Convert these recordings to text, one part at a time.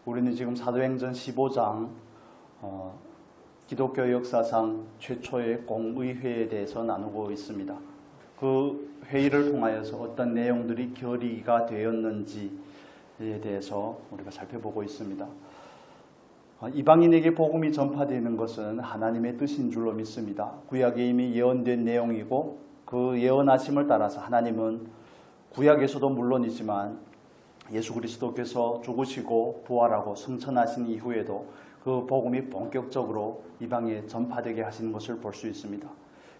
우리는 지금 사도행전 15장 기독교 역사상 최초의 공의회에 대해서 나누고 있습니다. 그 회의를 통하여서 어떤 내용들이 결의가 되었는지에 대해서 우리가 살펴보고 있습니다. 이방인에게 복음이 전파되는 것은 하나님의 뜻인 줄로 믿습니다. 구약에 이미 예언된 내용이고 그 예언하심을 따라서 하나님은 구약에서도 물론이지만 예수 그리스도께서 죽으시고 부활하고 승천하신 이후에도 그 복음이 본격적으로 이방에 전파되게 하시는 것을 볼 수 있습니다.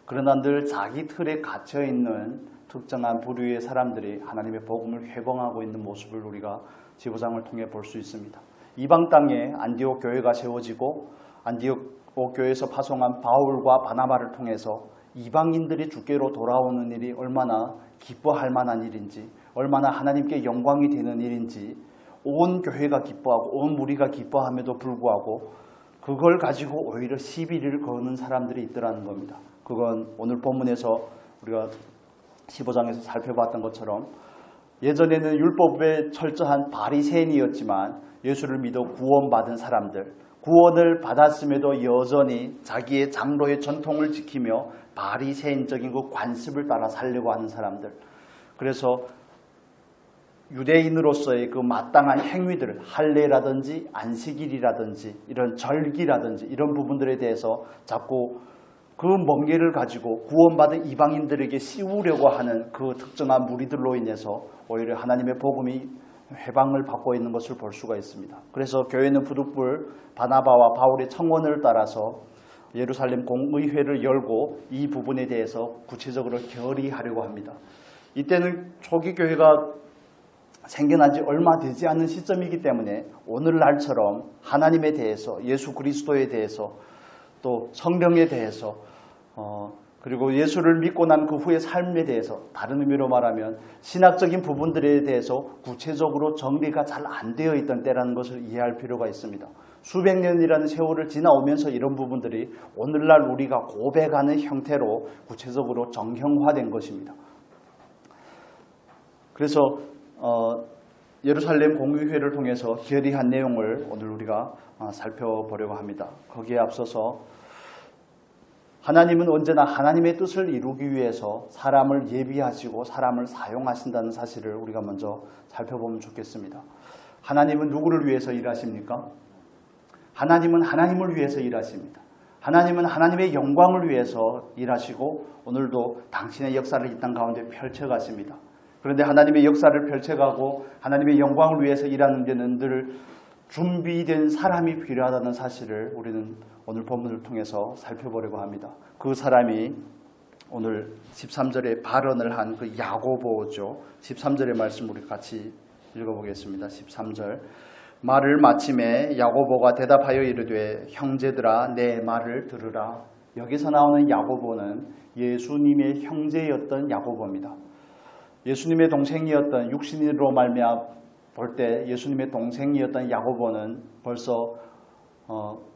그러나 늘 자기 틀에 갇혀있는 특정한 부류의 사람들이 하나님의 복음을 회방하고 있는 모습을 우리가 15장을 통해 볼 수 있습니다. 이방 땅에 안디옥 교회가 세워지고 안디옥 교회에서 파송한 바울과 바나바를 통해서 이방인들이 주께로 돌아오는 일이 얼마나 기뻐할 만한 일인지, 얼마나 하나님께 영광이 되는 일인지 온 교회가 기뻐하고 온 무리가 기뻐함에도 불구하고 그걸 가지고 오히려 시비를 거는 사람들이 있더라는 겁니다. 그건 오늘 본문에서 우리가 15장에서 살펴봤던 것처럼 예전에는 율법에 철저한 바리새인이었지만 예수를 믿어 구원받은 사람들, 구원을 받았음에도 여전히 자기의 장로의 전통을 지키며 바리새인적인 그 관습을 따라 살려고 하는 사람들, 그래서 유대인으로서의 그 마땅한 행위들, 할례라든지 안식일이라든지 이런 절기라든지 이런 부분들에 대해서 자꾸 그 멍게를 가지고 구원받은 이방인들에게 씌우려고 하는 그 특정한 무리들로 인해서 오히려 하나님의 복음이 회방을 받고 있는 것을 볼 수가 있습니다. 그래서 교회는 부득불 바나바와 바울의 청원을 따라서 예루살렘 공의회를 열고 이 부분에 대해서 구체적으로 결의하려고 합니다. 이때는 초기 교회가 생겨난 지 얼마 되지 않은 시점이기 때문에 오늘날처럼 하나님에 대해서, 예수 그리스도에 대해서, 또 성령에 대해서, 그리고 예수를 믿고 난 그 후의 삶에 대해서, 다른 의미로 말하면 신학적인 부분들에 대해서 구체적으로 정리가 잘 안 되어 있던 때라는 것을 이해할 필요가 있습니다. 수백 년이라는 세월을 지나오면서 이런 부분들이 오늘날 우리가 고백하는 형태로 구체적으로 정형화된 것입니다. 그래서 예루살렘 공의회를 통해서 결의한 내용을 오늘 우리가 살펴보려고 합니다. 거기에 앞서서 하나님은 언제나 하나님의 뜻을 이루기 위해서 사람을 예비하시고 사람을 사용하신다는 사실을 우리가 먼저 살펴보면 좋겠습니다. 하나님은 누구를 위해서 일하십니까? 하나님은 하나님을 위해서 일하십니다. 하나님은 하나님의 영광을 위해서 일하시고 오늘도 당신의 역사를 이 땅 가운데 펼쳐가십니다. 그런데 하나님의 역사를 펼쳐가고 하나님의 영광을 위해서 일하는 데는 늘 준비된 사람이 필요하다는 사실을 우리는 오늘 본문을 통해서 살펴보려고 합니다. 그 사람이 오늘 13절에 발언을 한 그 야고보죠. 13절의 말씀 우리 같이 읽어보겠습니다. 13절. 말을 마침에 야고보가 대답하여 이르되 형제들아 내 말을 들으라. 여기서 나오는 야고보는 예수님의 형제였던 야고보입니다. 예수님의 동생이었던, 육신으로 말미암아 볼 때 예수님의 동생이었던 야고보는 벌써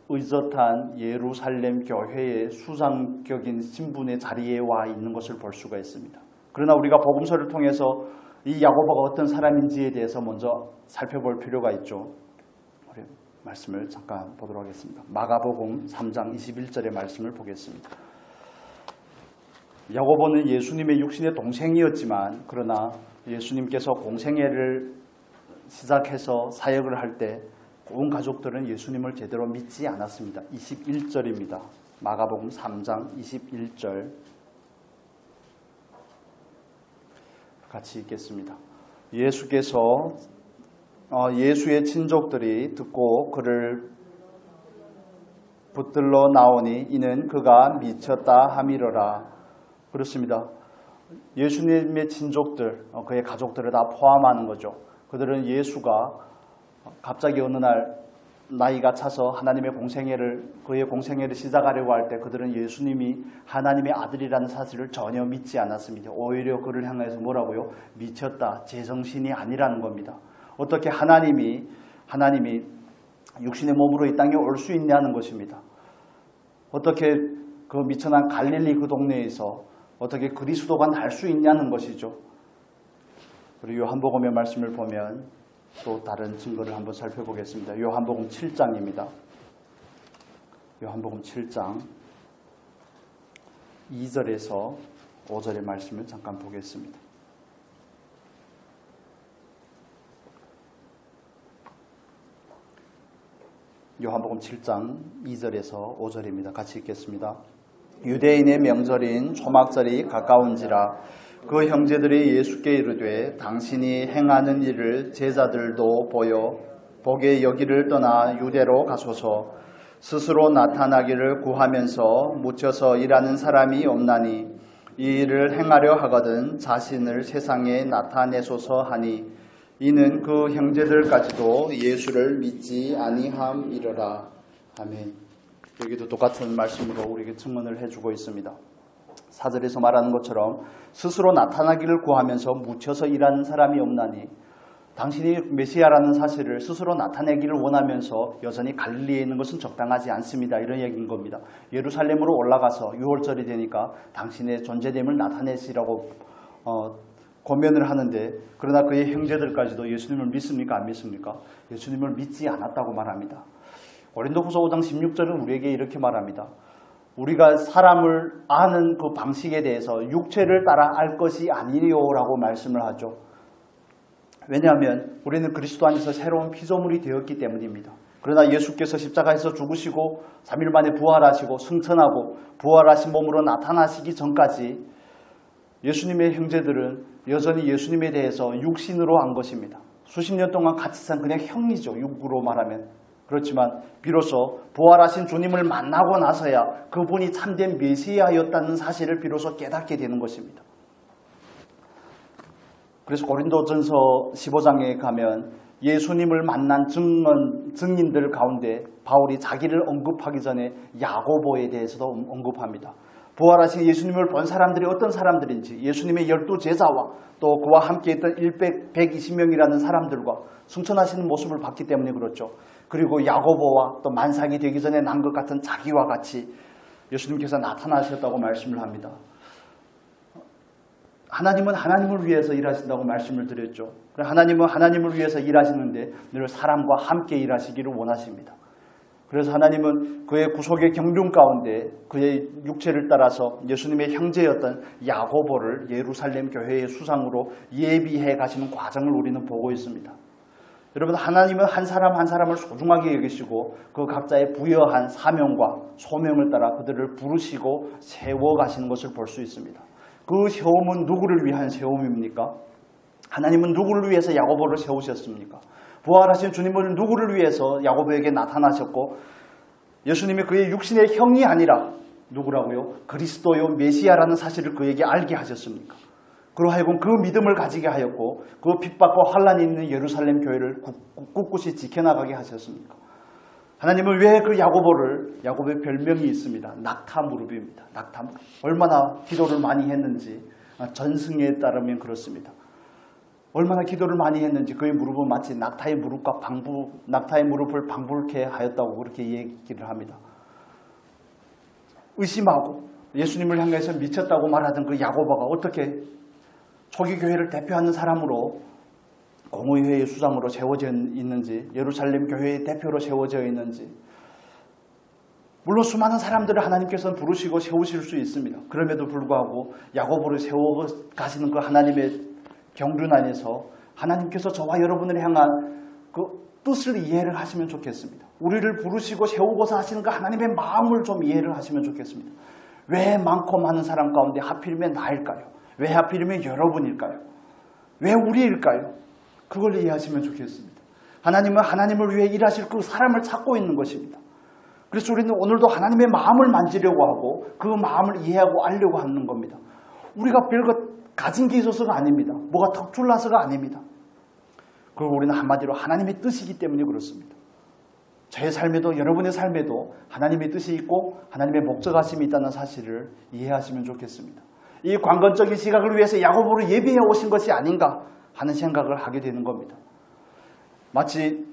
의젓한 예루살렘 교회의 수장격인 신분의 자리에 와 있는 것을 볼 수가 있습니다. 그러나 우리가 복음서를 통해서 이 야고보가 어떤 사람인지에 대해서 먼저 살펴볼 필요가 있죠. 우리 말씀을 잠깐 보도록 하겠습니다. 마가복음 3장 21절의 말씀을 보겠습니다. 야고보는 예수님의 육신의 동생이었지만 그러나 예수님께서 공생애를 시작해서 사역을 할 때 온 가족들은 예수님을 제대로 믿지 않았습니다. 21절입니다. 마가복음 3장 21절 같이 읽겠습니다. 예수께서 예수의 친족들이 듣고 그를 붙들러 나오니 이는 그가 미쳤다 함이러라. 그렇습니다. 예수님의 친족들, 그의 가족들을 다 포함하는 거죠. 그들은 예수가 갑자기 어느 날 나이가 차서 하나님의 그의 공생애를 시작하려고 할 때 그들은 예수님이 하나님의 아들이라는 사실을 전혀 믿지 않았습니다. 오히려 그를 향해서 뭐라고요? 미쳤다, 제정신이 아니라는 겁니다. 어떻게 하나님이 육신의 몸으로 이 땅에 올 수 있냐는 것입니다. 어떻게 그 미천한 갈릴리 그 동네에서 어떻게 그리스도가 날 수 있냐는 것이죠. 그리고 요한복음의 말씀을 보면 또 다른 증거를 한번 살펴보겠습니다. 요한복음 7장입니다. 요한복음 7장 2절에서 5절의 말씀을 잠깐 보겠습니다. 요한복음 7장 2절에서 5절입니다. 같이 읽겠습니다. 유대인의 명절인 초막절이 가까운지라 그 형제들이 예수께 이르되 당신이 행하는 일을 제자들도 보게 여기를 떠나 유대로 가소서. 스스로 나타나기를 구하면서 묻혀서 일하는 사람이 없나니 이 일을 행하려 하거든 자신을 세상에 나타내소서 하니 이는 그 형제들까지도 예수를 믿지 아니함이러라. 아멘. 여기도 똑같은 말씀으로 우리에게 증언을 해주고 있습니다. 4절에서 말하는 것처럼 스스로 나타나기를 구하면서 묻혀서 일하는 사람이 없나니 당신이 메시아라는 사실을 스스로 나타내기를 원하면서 여전히 갈릴리에 있는 것은 적당하지 않습니다. 이런 얘기인 겁니다. 예루살렘으로 올라가서 6월절이 되니까 당신의 존재됨을 나타내시라고 권면을 하는데 그러나 그의 형제들까지도 예수님을 믿습니까? 안 믿습니까? 예수님을 믿지 않았다고 말합니다. 고린도후서 5장 16절은 우리에게 이렇게 말합니다. 우리가 사람을 아는 그 방식에 대해서 육체를 따라 알 것이 아니요라고 말씀을 하죠. 왜냐하면 우리는 그리스도 안에서 새로운 피조물이 되었기 때문입니다. 그러나 예수께서 십자가에서 죽으시고 3일 만에 부활하시고 승천하고 부활하신 몸으로 나타나시기 전까지 예수님의 형제들은 여전히 예수님에 대해서 육신으로 안 것입니다. 수십 년 동안 같이 산 그냥 형이죠. 육으로 말하면. 그렇지만 비로소 부활하신 주님을 만나고 나서야 그분이 참된 메시아였다는 사실을 비로소 깨닫게 되는 것입니다. 그래서 고린도전서 15장에 가면 예수님을 만난 증인들 가운데 바울이 자기를 언급하기 전에 야고보에 대해서도 언급합니다. 부활하신 예수님을 본 사람들이 어떤 사람들인지 예수님의 12제자와 또 그와 함께 있던 120명이라는 사람들과 승천하시는 모습을 봤기 때문에 그렇죠. 그리고 야고보와 또 만삭이 되기 전에 난 것 같은 자기와 같이 예수님께서 나타나셨다고 말씀을 합니다. 하나님은 하나님을 위해서 일하신다고 말씀을 드렸죠. 하나님은 하나님을 위해서 일하시는데 늘 사람과 함께 일하시기를 원하십니다. 그래서 하나님은 그의 구속의 경륜 가운데 그의 육체를 따라서 예수님의 형제였던 야고보를 예루살렘 교회의 수상으로 예비해 가시는 과정을 우리는 보고 있습니다. 여러분, 하나님은 한 사람 한 사람을 소중하게 여기시고 그 각자의 부여한 사명과 소명을 따라 그들을 부르시고 세워 가시는 것을 볼 수 있습니다. 그 세움은 누구를 위한 세움입니까? 하나님은 누구를 위해서 야고보를 세우셨습니까? 부활하신 주님은 누구를 위해서 야고보에게 나타나셨고 예수님이 그의 육신의 형이 아니라 누구라고요? 그리스도요 메시아라는 사실을 그에게 알게 하셨습니까? 그로 하여금 그 믿음을 가지게 하였고 그 핍박과 환란이 있는 예루살렘 교회를 꿋꿋이 지켜나가게 하셨습니까? 하나님은 왜 그 야고보의 별명이 있습니다. 낙타무릎입니다. 낙타무릎. 얼마나 기도를 많이 했는지 전승에 따르면 그렇습니다. 얼마나 기도를 많이 했는지 그의 무릎은 마치 낙타의 무릎을 방불케 하였다고 그렇게 얘기를 합니다. 의심하고 예수님을 향해서 미쳤다고 말하던 그 야고보가 어떻게 초기 교회를 대표하는 사람으로 공의회의 수장으로 세워져 있는지, 예루살렘 교회의 대표로 세워져 있는지, 물론 수많은 사람들을 하나님께서는 부르시고 세우실 수 있습니다. 그럼에도 불구하고 야고보를 세워 가시는 그 하나님의 경륜 안에서 하나님께서 저와 여러분을 향한 그 뜻을 이해를 하시면 좋겠습니다. 우리를 부르시고 세우고서 하시는 그 하나님의 마음을 좀 이해를 하시면 좋겠습니다. 왜 많고 많은 사람 가운데 하필이면 나일까요? 왜 하필이면 여러분일까요? 왜 우리일까요? 그걸 이해하시면 좋겠습니다. 하나님은 하나님을 위해 일하실 그 사람을 찾고 있는 것입니다. 그래서 우리는 오늘도 하나님의 마음을 만지려고 하고 그 마음을 이해하고 알려고 하는 겁니다. 우리가 별것 가진 게 있어서가 아닙니다. 뭐가 턱줄나서가 아닙니다. 그리고 우리는 한마디로 하나님의 뜻이기 때문에 그렇습니다. 저의 삶에도 여러분의 삶에도 하나님의 뜻이 있고 하나님의 목적하심이 있다는 사실을 이해하시면 좋겠습니다. 이 관건적인 시각을 위해서 야고보를 예비해 오신 것이 아닌가 하는 생각을 하게 되는 겁니다. 마치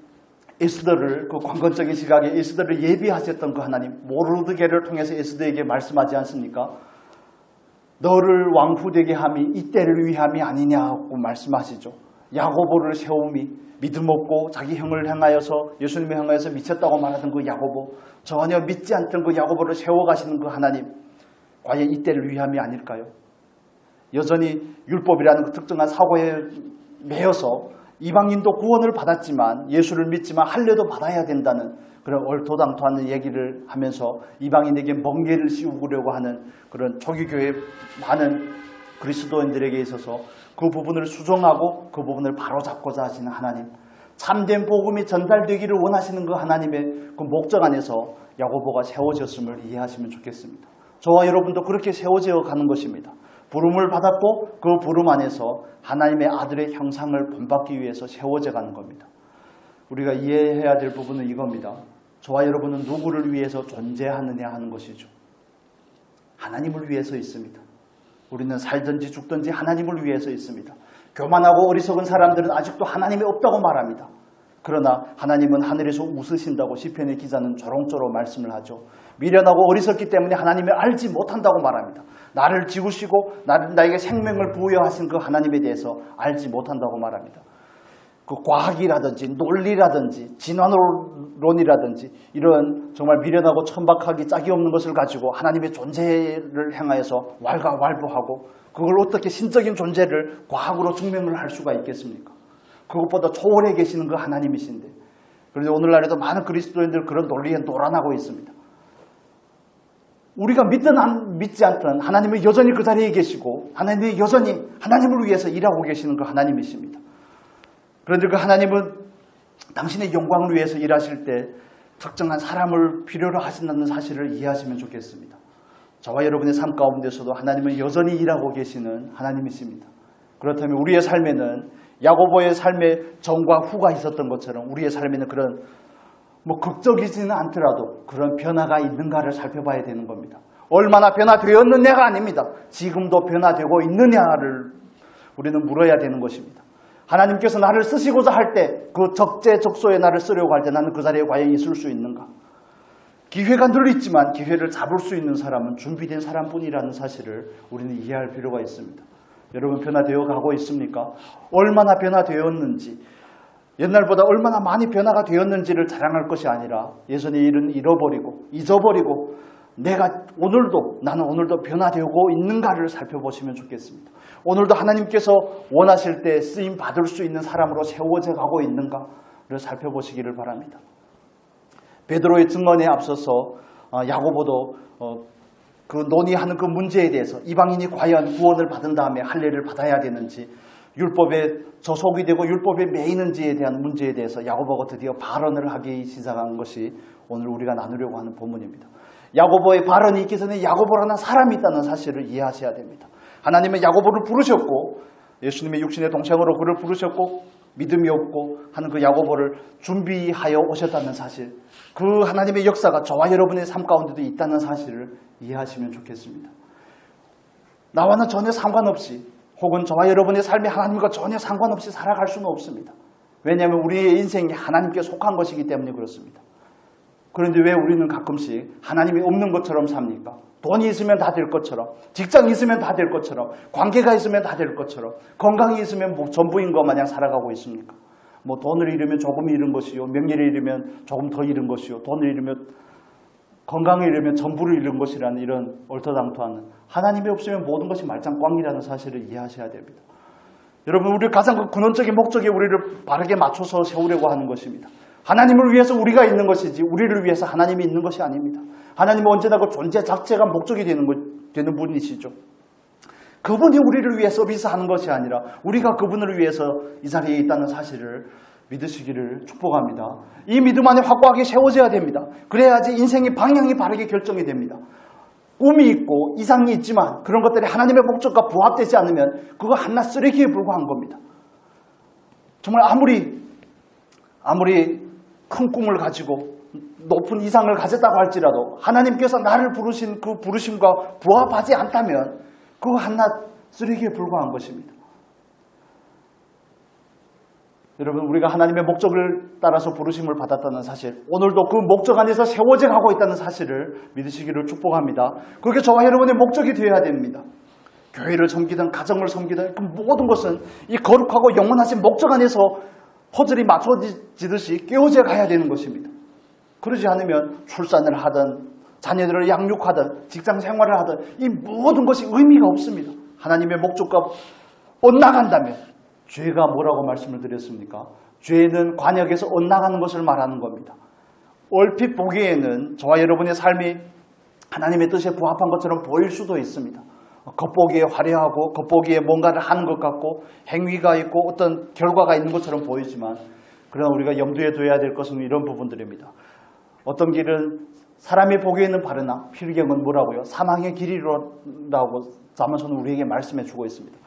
에스더를 그 관건적인 시각에 에스더를 예비하셨던 그 하나님, 모르드게를 통해서 에스더에게 말씀하지 않습니까? 너를 왕후 되게 함이 이때를 위함이 아니냐고 말씀하시죠. 야고보를 세움이 믿음 없고 자기 형을 향하여서 예수님을 향하여서 미쳤다고 말하던 그 야고보, 전혀 믿지 않던 그 야고보를 세워가시는 그 하나님, 과연 이때를 위함이 아닐까요? 여전히 율법이라는 그 특정한 사고에 매여서 이방인도 구원을 받았지만 예수를 믿지만 할례도 받아야 된다는 그런 얼토당토하는 얘기를 하면서 이방인에게 멍게를 씌우려고 하는 그런 초기교회 많은 그리스도인들에게 있어서 그 부분을 수정하고 그 부분을 바로잡고자 하시는 하나님, 참된 복음이 전달되기를 원하시는 그 하나님의 그 목적 안에서 야고보가 세워졌음을 이해하시면 좋겠습니다. 저와 여러분도 그렇게 세워져 가는 것입니다. 부름을 받았고 그 부름 안에서 하나님의 아들의 형상을 본받기 위해서 세워져 가는 겁니다. 우리가 이해해야 될 부분은 이겁니다. 저와 여러분은 누구를 위해서 존재하느냐 하는 것이죠. 하나님을 위해서 있습니다. 우리는 살든지 죽든지 하나님을 위해서 있습니다. 교만하고 어리석은 사람들은 아직도 하나님이 없다고 말합니다. 그러나 하나님은 하늘에서 웃으신다고 시편의 기자는 조롱조롱 말씀을 하죠. 미련하고 어리석기 때문에 하나님을 알지 못한다고 말합니다. 나를 지으시고 나에게 생명을 부여하신 그 하나님에 대해서 알지 못한다고 말합니다. 그 과학이라든지 논리라든지 진화론이라든지 이런 정말 미련하고 천박하기 짝이 없는 것을 가지고 하나님의 존재를 향하여서 왈가왈부하고 그걸 어떻게 신적인 존재를 과학으로 증명을 할 수가 있겠습니까? 그것보다 초월해 계시는 그 하나님이신데, 그런데 오늘날에도 많은 그리스도인들 그런 논리에 놀아나고 있습니다. 우리가 믿든 믿지 않든 하나님은 여전히 그 자리에 계시고 하나님이 여전히 하나님을 위해서 일하고 계시는 그 하나님이십니다. 그런데 그 하나님은 당신의 영광을 위해서 일하실 때 특정한 사람을 필요로 하신다는 사실을 이해하시면 좋겠습니다. 저와 여러분의 삶 가운데서도 하나님은 여전히 일하고 계시는 하나님이십니다. 그렇다면 우리의 삶에는 야고보의 삶에 전과 후가 있었던 것처럼 우리의 삶에는 그런 극적이지는 않더라도 그런 변화가 있는가를 살펴봐야 되는 겁니다. 얼마나 변화되었느냐가 아닙니다. 지금도 변화되고 있느냐를 우리는 물어야 되는 것입니다. 하나님께서 나를 쓰시고자 할 때 그 적재적소에 나를 쓰려고 할 때 나는 그 자리에 과연 있을 수 있는가? 기회가 늘 있지만 기회를 잡을 수 있는 사람은 준비된 사람뿐이라는 사실을 우리는 이해할 필요가 있습니다. 여러분 변화되어 가고 있습니까? 얼마나 변화되었는지, 옛날보다 얼마나 많이 변화가 되었는지를 자랑할 것이 아니라 예전의 일은 잃어버리고 잊어버리고 나는 오늘도 변화되고 있는가를 살펴보시면 좋겠습니다. 오늘도 하나님께서 원하실 때 쓰임 받을 수 있는 사람으로 세워져 가고 있는가를 살펴보시기를 바랍니다. 베드로의 증언에 앞서서 야고보도 그 논의하는 그 문제에 대해서 이방인이 과연 구원을 받은 다음에 할례를 받아야 되는지, 율법에 저속이 되고 율법에 매이는지에 대한 문제에 대해서 야고보가 드디어 발언을 하기 시작한 것이 오늘 우리가 나누려고 하는 본문입니다. 야고보의 발언이 있기 전에 야고보라는 사람이 있다는 사실을 이해하셔야 됩니다. 하나님은 야고보를 부르셨고 예수님의 육신의 동생으로 그를 부르셨고 믿음이 없고 하는 그 야고보를 준비하여 오셨다는 사실, 그 하나님의 역사가 저와 여러분의 삶 가운데도 있다는 사실을 이해하시면 좋겠습니다. 나와는 전혀 상관없이 혹은 저와 여러분의 삶이 하나님과 전혀 상관없이 살아갈 수는 없습니다. 왜냐하면 우리의 인생이 하나님께 속한 것이기 때문에 그렇습니다. 그런데 왜 우리는 가끔씩 하나님이 없는 것처럼 삽니까? 돈이 있으면 다 될 것처럼, 직장이 있으면 다 될 것처럼, 관계가 있으면 다 될 것처럼, 건강이 있으면 전부인 것 마냥 살아가고 있습니까? 돈을 잃으면 조금 잃은 것이요, 명예를 잃으면 조금 더 잃은 것이요, 돈을 잃으면 건강을 잃으면 전부를 잃은 것이라는 이런 얼토당토하는, 하나님이 없으면 모든 것이 말짱꽝이라는 사실을 이해하셔야 됩니다. 여러분, 우리 가장 근원적인 목적에 우리를 바르게 맞춰서 세우려고 하는 것입니다. 하나님을 위해서 우리가 있는 것이지 우리를 위해서 하나님이 있는 것이 아닙니다. 하나님은 언제나 그 존재 자체가 목적이 되는 분이시죠. 그분이 우리를 위해 서비스하는 것이 아니라 우리가 그분을 위해서 이 자리에 있다는 사실을 믿으시기를 축복합니다. 이 믿음 안에 확고하게 세워져야 됩니다. 그래야지 인생의 방향이 바르게 결정이 됩니다. 꿈이 있고 이상이 있지만 그런 것들이 하나님의 목적과 부합되지 않으면 그거 한낱 쓰레기에 불과한 겁니다. 정말 아무리 큰 꿈을 가지고 높은 이상을 가졌다고 할지라도 하나님께서 나를 부르신 그 부르심과 부합하지 않다면 그거 한낱 쓰레기에 불과한 것입니다. 여러분, 우리가 하나님의 목적을 따라서 부르심을 받았다는 사실, 오늘도 그 목적 안에서 세워져 가고 있다는 사실을 믿으시기를 축복합니다. 그게 저와 여러분의 목적이 되어야 됩니다. 교회를 섬기든 가정을 섬기든 그 모든 것은 이 거룩하고 영원하신 목적 안에서 퍼즐이 맞춰지듯이 깨어져 가야 되는 것입니다. 그러지 않으면 출산을 하든 자녀들을 양육하든 직장 생활을 하든 이 모든 것이 의미가 없습니다. 하나님의 목적과 엇나간다면 죄가 뭐라고 말씀을 드렸습니까? 죄는 관역에서 엇나가는 것을 말하는 겁니다. 얼핏 보기에는 저와 여러분의 삶이 하나님의 뜻에 부합한 것처럼 보일 수도 있습니다. 겉보기에 화려하고 겉보기에 뭔가를 하는 것 같고 행위가 있고 어떤 결과가 있는 것처럼 보이지만 그러나 우리가 염두에 둬야 될 것은 이런 부분들입니다. 어떤 길은 사람이 보기에는 바르나 필경은 뭐라고요? 사망의 길이라고 자문서는 우리에게 말씀해 주고 있습니다.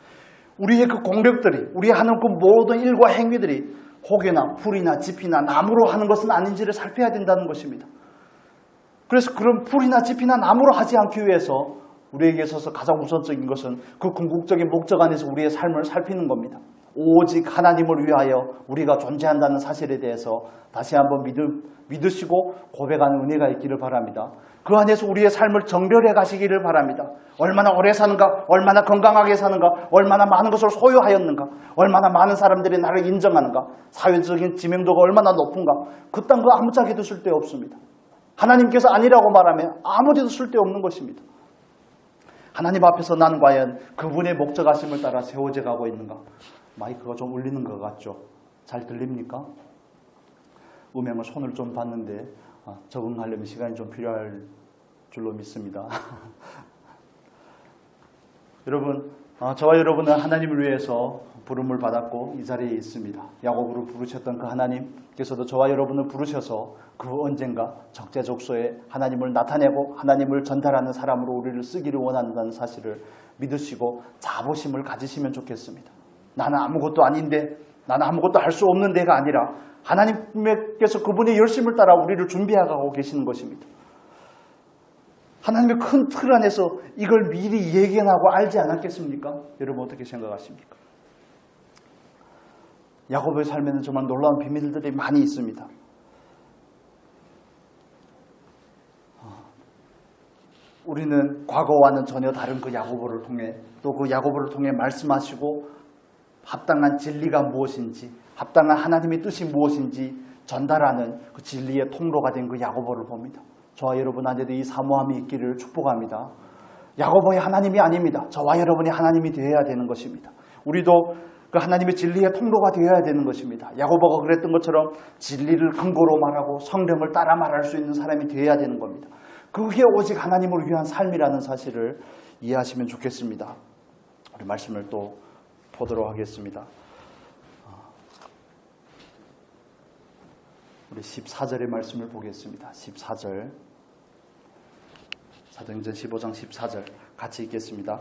우리의 그 공력들이 우리 하는 그 모든 일과 행위들이 혹여나 풀이나 짚이나 나무로 하는 것은 아닌지를 살펴야 된다는 것입니다. 그래서 그런 풀이나 짚이나 나무로 하지 않기 위해서 우리에게 있어서 가장 우선적인 것은 그 궁극적인 목적 안에서 우리의 삶을 살피는 겁니다. 오직 하나님을 위하여 우리가 존재한다는 사실에 대해서 다시 한번 믿으시고 고백하는 은혜가 있기를 바랍니다. 그 안에서 우리의 삶을 정결해 가시기를 바랍니다. 얼마나 오래 사는가, 얼마나 건강하게 사는가, 얼마나 많은 것을 소유하였는가, 얼마나 많은 사람들이 나를 인정하는가, 사회적인 지명도가 얼마나 높은가, 그딴 거 아무짝에도 쓸데없습니다. 하나님께서 아니라고 말하면 아무데도 쓸데없는 것입니다. 하나님 앞에서 난 과연 그분의 목적하심을 따라 세워져 가고 있는가? 마이크가 좀 울리는 것 같죠? 잘 들립니까? 음향을 손을 좀 봤는데 적응하려면 시간이 좀 필요할 줄로 믿습니다. 여러분, 저와 여러분은 하나님을 위해서 부름을 받았고 이 자리에 있습니다. 야고보를 부르셨던 그 하나님께서도 저와 여러분을 부르셔서 그 언젠가 적재적소에 하나님을 나타내고 하나님을 전달하는 사람으로 우리를 쓰기를 원한다는 사실을 믿으시고 자부심을 가지시면 좋겠습니다. 나는 아무것도 아닌데, 나는 아무것도 할 수 없는 데가 아니라 하나님께서 그분의 열심을 따라 우리를 준비하고 계시는 것입니다. 하나님의 큰 틀 안에서 이걸 미리 예견하고 알지 않았겠습니까? 여러분 어떻게 생각하십니까? 야고보의 삶에는 정말 놀라운 비밀들이 많이 있습니다. 우리는 과거와는 전혀 다른 그 야고보를 통해 또 그 야고보를 통해 말씀하시고 합당한 진리가 무엇인지 합당한 하나님의 뜻이 무엇인지 전달하는 그 진리의 통로가 된 그 야고보를 봅니다. 저와 여러분 안에도 이 사모함이 있기를 축복합니다. 야고보의 하나님이 아닙니다. 저와 여러분이 하나님이 되어야 되는 것입니다. 우리도 그 하나님의 진리의 통로가 되어야 되는 것입니다. 야고보가 그랬던 것처럼 진리를 근거로 말하고 성령을 따라 말할 수 있는 사람이 되어야 되는 겁니다. 그게 오직 하나님을 위한 삶이라는 사실을 이해하시면 좋겠습니다. 우리 말씀을 또 보도록 하겠습니다. 우리 14절의 말씀을 보겠습니다. 14절. 사도행전 15장 14절 같이 읽겠습니다.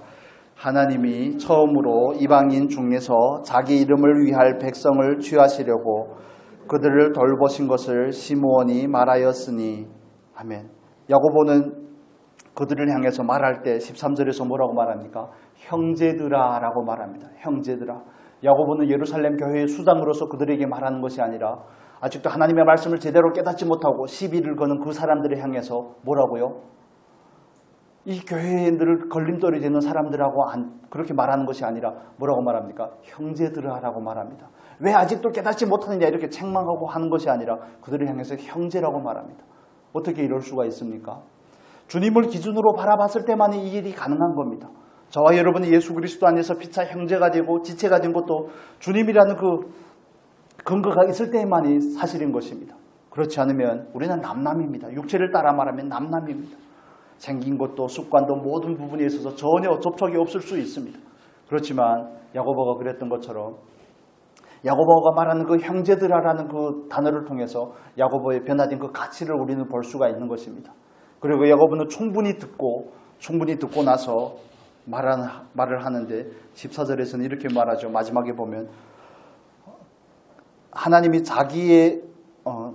하나님이 처음으로 이방인 중에서 자기 이름을 위할 백성을 취하시려고 그들을 돌보신 것을 시므온이 말하였으니 아멘. 야고보는 그들을 향해서 말할 때 13절에서 뭐라고 말합니까? 형제들아 라고 말합니다. 형제들아. 야고보는 예루살렘 교회의 수장으로서 그들에게 말하는 것이 아니라 아직도 하나님의 말씀을 제대로 깨닫지 못하고 시비를 거는 그 사람들을 향해서 뭐라고요? 이 교회에 늘 걸림돌이 되는 사람들하고 그렇게 말하는 것이 아니라 뭐라고 말합니까? 형제들아 라고 말합니다. 왜 아직도 깨닫지 못하느냐 이렇게 책망하고 하는 것이 아니라 그들을 향해서 형제라고 말합니다. 어떻게 이럴 수가 있습니까? 주님을 기준으로 바라봤을 때만 이 일이 가능한 겁니다. 저와 여러분이 예수 그리스도 안에서 피차 형제가 되고 지체가 된 것도 주님이라는 그 근거가 있을 때만이 사실인 것입니다. 그렇지 않으면 우리는 남남입니다. 육체를 따라 말하면 남남입니다. 생긴 것도 습관도 모든 부분에 있어서 전혀 접촉이 없을 수 있습니다. 그렇지만 야고보가 그랬던 것처럼 야고보가 말하는 그 형제들아라는 그 단어를 통해서 야고보의 변화된 그 가치를 우리는 볼 수가 있는 것입니다. 그리고 야고보는 충분히 듣고 나서 말을 하는데 14절에서는 이렇게 말하죠. 마지막에 보면 하나님이 자기의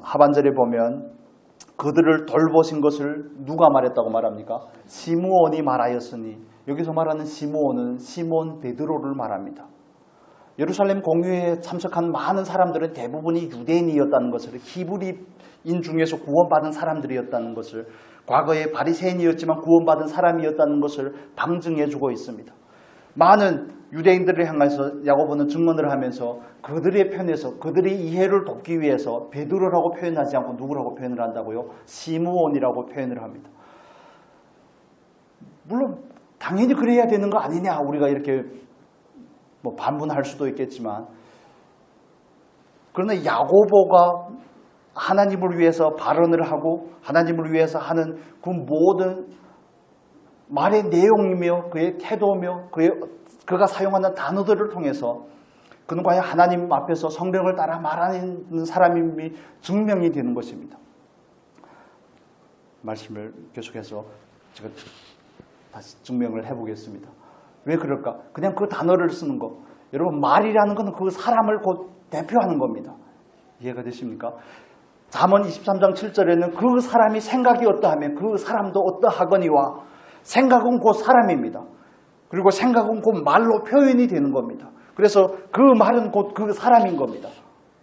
하반절에 보면 그들을 돌보신 것을 누가 말했다고 말합니까? 시므온이 말하였으니 여기서 말하는 시므온은 시몬 베드로를 말합니다. 예루살렘 공회에 참석한 많은 사람들은 대부분이 유대인이었다는 것을 히브리인 중에서 구원받은 사람들이었다는 것을 과거에 바리새인이었지만 구원받은 사람이었다는 것을 방증해 주고 있습니다. 많은 유대인들을 향해서 야고보는 증언을 하면서 그들의 편에서 그들의 이해를 돕기 위해서 베드로라고 표현하지 않고 누구라고 표현을 한다고요? 시므온이라고 표현을 합니다. 물론 당연히 그래야 되는 거 아니냐 우리가 이렇게 뭐 반문할 수도 있겠지만, 그러나 야고보가 하나님을 위해서 발언을 하고 하나님을 위해서 하는 그 모든 말의 내용이며 그의 태도며 그가 사용하는 단어들을 통해서 그는 과연 하나님 앞에서 성령을 따라 말하는 사람임이 증명이 되는 것입니다. 말씀을 계속해서 제가 다시 증명을 해보겠습니다. 왜 그럴까? 그냥 그 단어를 쓰는 거. 여러분, 말이라는 것은 그 사람을 곧 대표하는 겁니다. 이해가 되십니까? 잠언 23장 7절에는 그 사람이 생각이 어떠하면 그 사람도 어떠하거니와, 생각은 곧 사람입니다. 그리고 생각은 곧 말로 표현이 되는 겁니다. 그래서 그 말은 곧 그 사람인 겁니다.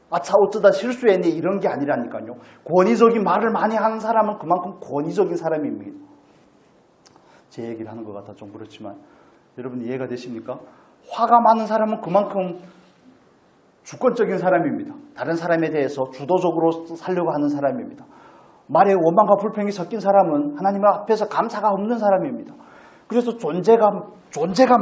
아차 어쩌다 실수했네 이런 게 아니라니까요. 권위적인 말을 많이 하는 사람은 그만큼 권위적인 사람입니다. 제 얘기를 하는 것 같아 좀 그렇지만 여러분 이해가 되십니까? 화가 많은 사람은 그만큼 주권적인 사람입니다. 다른 사람에 대해서 주도적으로 살려고 하는 사람입니다. 말에 원망과 불평이 섞인 사람은 하나님 앞에서 감사가 없는 사람입니다. 그래서 존재가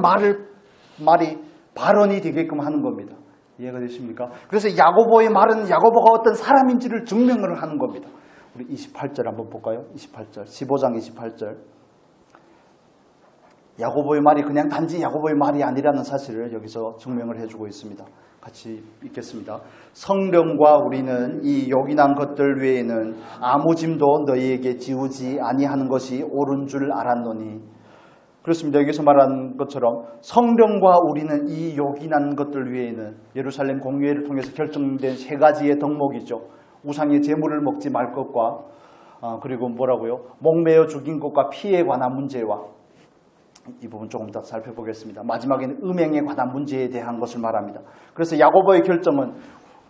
말이 발언이 되게끔 하는 겁니다. 이해가 되십니까? 그래서 야고보의 말은 야고보가 어떤 사람인지를 증명을 하는 겁니다. 우리 28절 한번 볼까요? 28절, 15장 28절. 야고보의 말이 그냥 단지 야고보의 말이 아니라는 사실을 여기서 증명을 해주고 있습니다. 같이 읽겠습니다. 성령과 우리는 이 요긴한 것들 외에는 아무 짐도 너희에게 지우지 아니하는 것이 옳은 줄 알았노니. 그렇습니다. 여기서 말한 것처럼 성령과 우리는 이 요긴한 것들 외에는 예루살렘 공회를 통해서 결정된 세 가지의 덕목이죠. 우상의 제물을 먹지 말 것과 그리고 뭐라고요? 목매어 죽인 것과 피에 관한 문제와, 이 부분 조금 더 살펴보겠습니다. 마지막에는 음행에 관한 문제에 대한 것을 말합니다. 그래서 야고보의 결정은,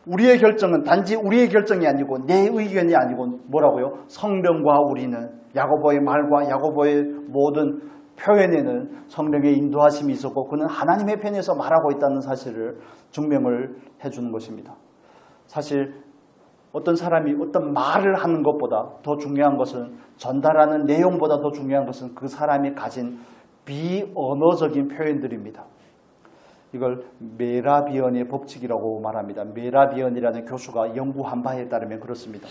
우리의 결정은 단지 우리의 결정이 아니고 내 의견이 아니고 뭐라고요? 성령과 우리는, 야고보의 말과 야고보의 모든 표현에는 성령의 인도하심이 있었고 그는 하나님의 편에서 말하고 있다는 사실을 증명을 해주는 것입니다. 사실 어떤 사람이 어떤 말을 하는 것보다 더 중요한 것은, 전달하는 내용보다 더 중요한 것은 그 사람이 가진 비언어적인 표현들입니다. 이걸 메라비언의 법칙이라고 말합니다. 메라비언이라는 교수가 연구한 바에 따르면 그렇습니다.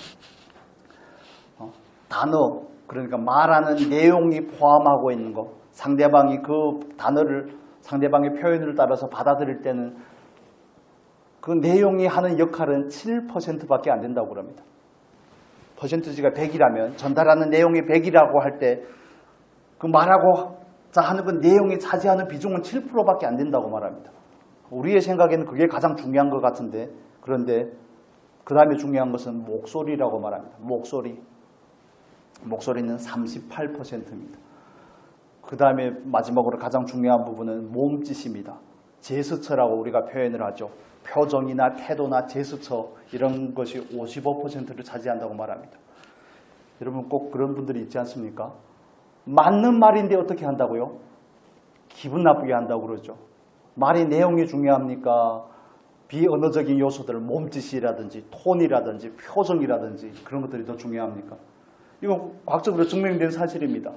단어, 그러니까 말하는 내용이 포함하고 있는 것, 상대방이 그 단어를, 상대방의 표현을 따라서 받아들일 때는 그 내용이 하는 역할은 7%밖에 안 된다고 그럽니다. 퍼센트지가 100이라면, 전달하는 내용이 100이라고 할 때 그 말하고 자 하는 그 내용이 차지하는 비중은 7%밖에 안 된다고 말합니다. 우리의 생각에는 그게 가장 중요한 것 같은데, 그런데 그 다음에 중요한 것은 목소리라고 말합니다. 목소리는 38%입니다. 그 다음에 마지막으로 가장 중요한 부분은 몸짓입니다. 제스처라고 우리가 표현을 하죠. 표정이나 태도나 제스처, 이런 것이 55%를 차지한다고 말합니다. 여러분 꼭 그런 분들이 있지 않습니까? 맞는 말인데 어떻게 한다고요? 기분 나쁘게 한다고 그러죠. 말의 내용이 중요합니까? 비언어적인 요소들, 몸짓이라든지 톤이라든지 표정이라든지 그런 것들이 더 중요합니까? 이건 과학적으로 증명된 사실입니다.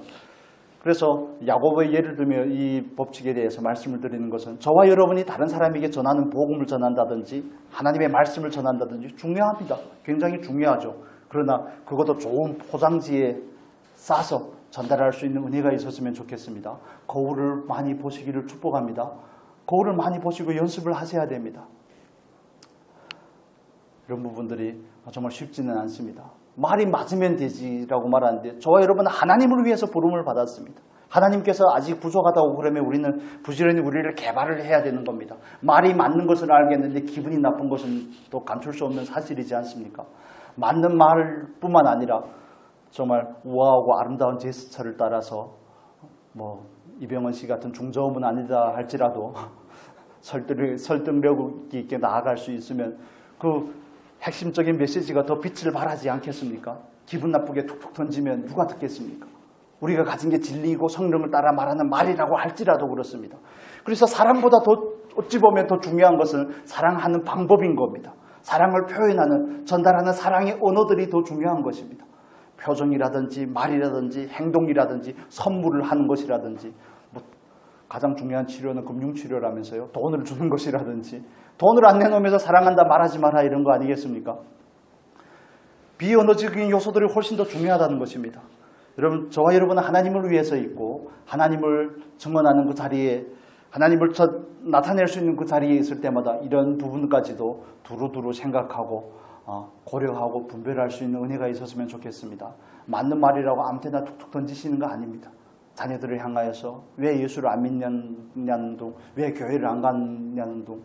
그래서 야고보의 예를 들며 이 법칙에 대해서 말씀을 드리는 것은, 저와 여러분이 다른 사람에게 전하는 복음을 전한다든지 하나님의 말씀을 전한다든지 중요합니다. 굉장히 중요하죠. 그러나 그것도 좋은 포장지에 싸서 전달할 수 있는 은혜가 있었으면 좋겠습니다. 거울을 많이 보시기를 축복합니다. 거울을 많이 보시고 연습을 하셔야 됩니다. 이런 부분들이 정말 쉽지는 않습니다. 말이 맞으면 되지라고 말하는데, 저와 여러분은 하나님을 위해서 부름을 받았습니다. 하나님께서 아직 부족하다고 그러면 우리는 부지런히 우리를 개발을 해야 되는 겁니다. 말이 맞는 것을 알겠는데 기분이 나쁜 것은 또 감출 수 없는 사실이지 않습니까? 맞는 말뿐만 아니라 정말 우아하고 아름다운 제스처를 따라서, 뭐 이병헌 씨 같은 중저음은 아니다 할지라도 설득력 있게 나아갈 수 있으면 그 핵심적인 메시지가 더 빛을 발하지 않겠습니까? 기분 나쁘게 툭툭 던지면 누가 듣겠습니까? 우리가 가진 게 진리이고 성령을 따라 말하는 말이라고 할지라도 그렇습니다. 그래서 사랑보다 어찌 보면 더 중요한 것은 사랑하는 방법인 겁니다. 사랑을 표현하는, 전달하는 사랑의 언어들이 더 중요한 것입니다. 표정이라든지 말이라든지 행동이라든지 선물을 하는 것이라든지, 가장 중요한 치료는 금융치료라면서요. 돈을 주는 것이라든지, 돈을 안 내놓으면서 사랑한다 말하지 마라 이런 거 아니겠습니까? 비언어적인 요소들이 훨씬 더 중요하다는 것입니다. 여러분, 저와 여러분은 하나님을 위해서 있고 하나님을 증언하는 그 자리에, 하나님을 나타낼 수 있는 그 자리에 있을 때마다 이런 부분까지도 두루두루 생각하고 고려하고 분별할 수 있는 은혜가 있었으면 좋겠습니다. 맞는 말이라고 아무 때나 툭툭 던지시는 거 아닙니다. 자녀들을 향하여서 왜 예수를 안 믿냐는 둥, 왜 교회를 안 갔냐는 둥,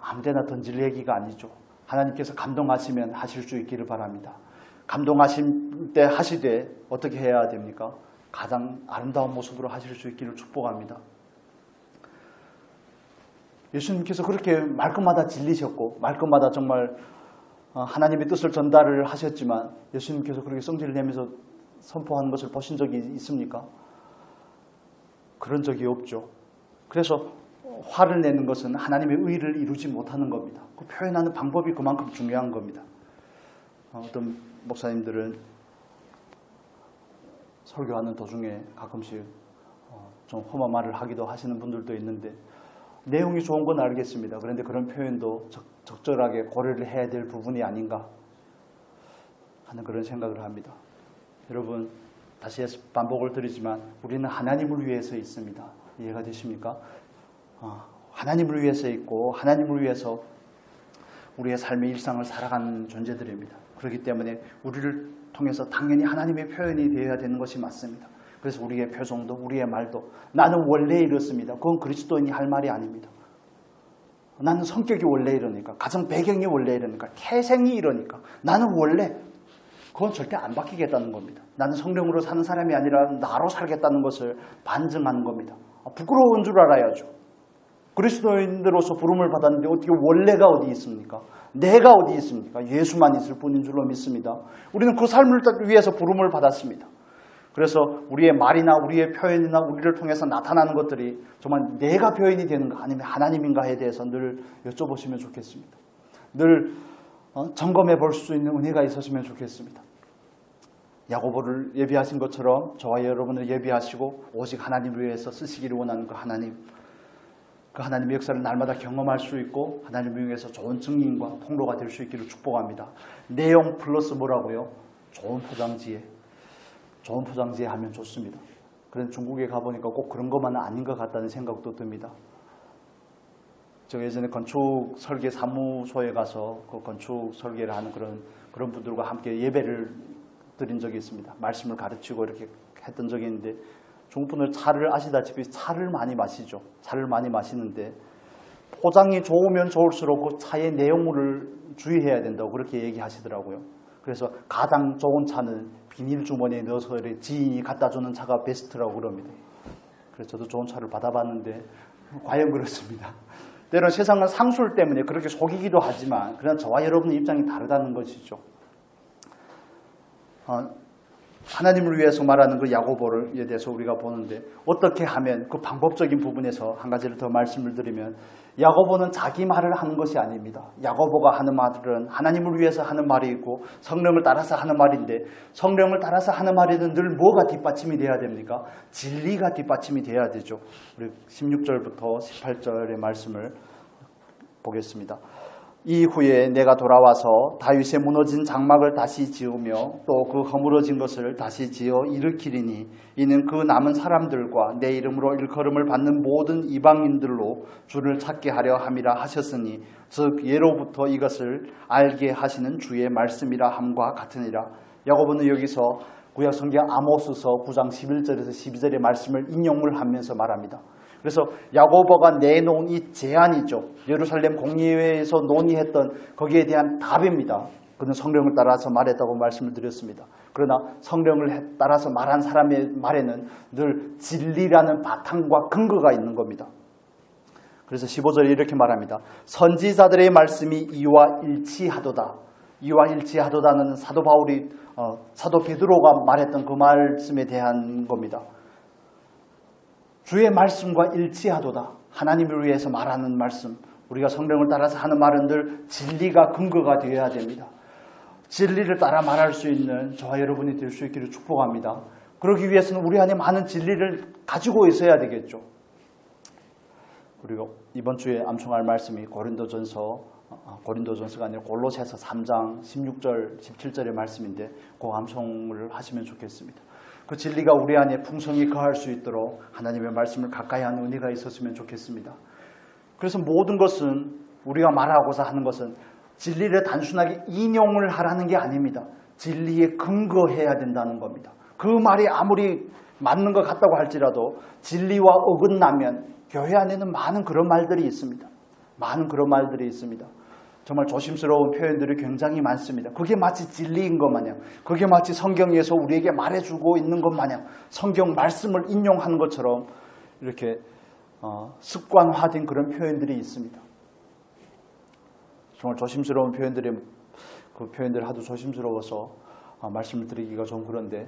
아무 데나 던질 얘기가 아니죠. 하나님께서 감동하시면 하실 수 있기를 바랍니다. 감동하실 때 하시되 어떻게 해야 됩니까? 가장 아름다운 모습으로 하실 수 있기를 축복합니다. 예수님께서 그렇게 말끝마다 진리셨고 말끝마다 정말 하나님의 뜻을 전달을 하셨지만 예수님께서 그렇게 성질을 내면서 선포하는 것을 보신 적이 있습니까? 그런 적이 없죠. 그래서 화를 내는 것은 하나님의 의를 이루지 못하는 겁니다. 그 표현하는 방법이 그만큼 중요한 겁니다. 어떤 목사님들은 설교하는 도중에 가끔씩 좀 험한 말을 하기도 하시는 분들도 있는데, 내용이 좋은 건 알겠습니다. 그런데 그런 표현도 적절하게 고려를 해야 될 부분이 아닌가 하는 그런 생각을 합니다. 여러분, 다시 반복을 드리지만 우리는 하나님을 위해서 있습니다. 이해가 되십니까? 하나님을 위해서 있고 하나님을 위해서 우리의 삶의 일상을 살아가는 존재들입니다. 그렇기 때문에 우리를 통해서 당연히 하나님의 표현이 되어야 되는 것이 맞습니다. 그래서 우리의 표정도 우리의 말도 나는 원래 이렇습니다. 그건 그리스도인이 할 말이 아닙니다. 나는 성격이 원래 이러니까, 가정 배경이 원래 이러니까, 태생이 이러니까, 나는 원래, 그건 절대 안 바뀌겠다는 겁니다. 나는 성령으로 사는 사람이 아니라 나로 살겠다는 것을 반증하는 겁니다. 부끄러운 줄 알아야죠. 그리스도인으로서 부름을 받았는데 어떻게 원래가 어디 있습니까? 내가 어디 있습니까? 예수만 있을 뿐인 줄로 믿습니다. 우리는 그 삶을 위해서 부름을 받았습니다. 그래서 우리의 말이나 우리의 표현이나 우리를 통해서 나타나는 것들이 정말 내가 표현이 되는가 아니면 하나님인가에 대해서 늘 여쭤보시면 좋겠습니다. 늘 점검해 볼 수 있는 은혜가 있었으면 좋겠습니다. 야고보를 예비하신 것처럼 저와 여러분을 예비하시고 오직 하나님을 위해서 쓰시기를 원하는 그 하나님의 역사를 날마다 경험할 수 있고 하나님을 위해서 좋은 증인과 통로가 될 수 있기를 축복합니다. 내용 플러스 뭐라고요? 좋은 포장지에 하면 좋습니다. 그런데 중국에 가보니까 꼭 그런 것만은 아닌 것 같다는 생각도 듭니다. 제가 예전에 건축 설계 사무소에 가서 그 건축 설계를 하는 그런 분들과 함께 예배를 드린 적이 있습니다. 말씀을 가르치고 이렇게 했던 적이 있는데, 중국 분들 차를 아시다시피 차를 많이 마시죠. 차를 많이 마시는데 포장이 좋으면 좋을수록 그 차의 내용물을 주의해야 된다고 그렇게 얘기하시더라고요. 그래서 가장 좋은 차는 비닐 주머니에 넣어서 지인이 갖다 주는 차가 베스트라고 그럽니다. 그래서 저도 좋은 차를 받아봤는데 과연 그렇습니다. 때로는 세상은 상술 때문에 그렇게 속이기도 하지만 그러나 저와 여러분의 입장이 다르다는 것이죠. 하나님을 위해서 말하는 그 야고보에 대해서 우리가 보는데, 어떻게 하면 그 방법적인 부분에서 한 가지를 더 말씀을 드리면, 야고보는 자기 말을 하는 것이 아닙니다. 야고보가 하는 말은 하나님을 위해서 하는 말이 있고 성령을 따라서 하는 말인데, 성령을 따라서 하는 말에는 늘 뭐가 뒷받침이 돼야 됩니까? 진리가 뒷받침이 돼야 되죠. 우리 16절부터 18절의 말씀을 보겠습니다. 이후에 내가 돌아와서 다윗의 무너진 장막을 다시 지으며 또 그 허물어진 것을 다시 지어 일으키리니 이는 그 남은 사람들과 내 이름으로 일컬음을 받는 모든 이방인들로 주를 찾게 하려 함이라 하셨으니 즉 예로부터 이것을 알게 하시는 주의 말씀이라 함과 같으니라. 야고보는 여기서 구약 성경 아모스서 9장 11절에서 12절의 말씀을 인용을 하면서 말합니다. 그래서 야고보가 내놓은 이 제안이죠. 예루살렘 공의회에서 논의했던 거기에 대한 답입니다. 그는 성령을 따라서 말했다고 말씀을 드렸습니다. 그러나 성령을 따라서 말한 사람의 말에는 늘 진리라는 바탕과 근거가 있는 겁니다. 그래서 15절에 이렇게 말합니다. 선지자들의 말씀이 이와 일치하도다. 이와 일치하도다는 사도 바울이 사도 베드로가 말했던 그 말씀에 대한 겁니다. 주의 말씀과 일치하도다. 하나님을 위해서 말하는 말씀, 우리가 성령을 따라서 하는 말은들 진리가 근거가 되어야 됩니다. 진리를 따라 말할 수 있는 저와 여러분이 될 수 있기를 축복합니다. 그러기 위해서는 우리 안에 많은 진리를 가지고 있어야 되겠죠. 그리고 이번 주에 암송할 말씀이 고린도전서가 아니라 골로새서 3장 16절 17절의 말씀인데 그 암송을 하시면 좋겠습니다. 그 진리가 우리 안에 풍성히 거할 수 있도록 하나님의 말씀을 가까이 하는 은혜가 있었으면 좋겠습니다. 그래서 모든 것은 우리가 말하고자 하는 것은 진리를 단순하게 인용을 하라는 게 아닙니다. 진리에 근거해야 된다는 겁니다. 그 말이 아무리 맞는 것 같다고 할지라도 진리와 어긋나면 교회 안에는 많은 그런 말들이 있습니다. 많은 그런 말들이 있습니다. 정말 조심스러운 표현들이 굉장히 많습니다. 그게 마치 진리인 것 마냥, 그게 마치 성경에서 우리에게 말해주고 있는 것 마냥 성경 말씀을 인용하는 것처럼 이렇게 습관화된 그런 표현들이 있습니다. 정말 조심스러운 표현들이, 그 표현들 하도 조심스러워서 말씀을 드리기가 좀 그런데,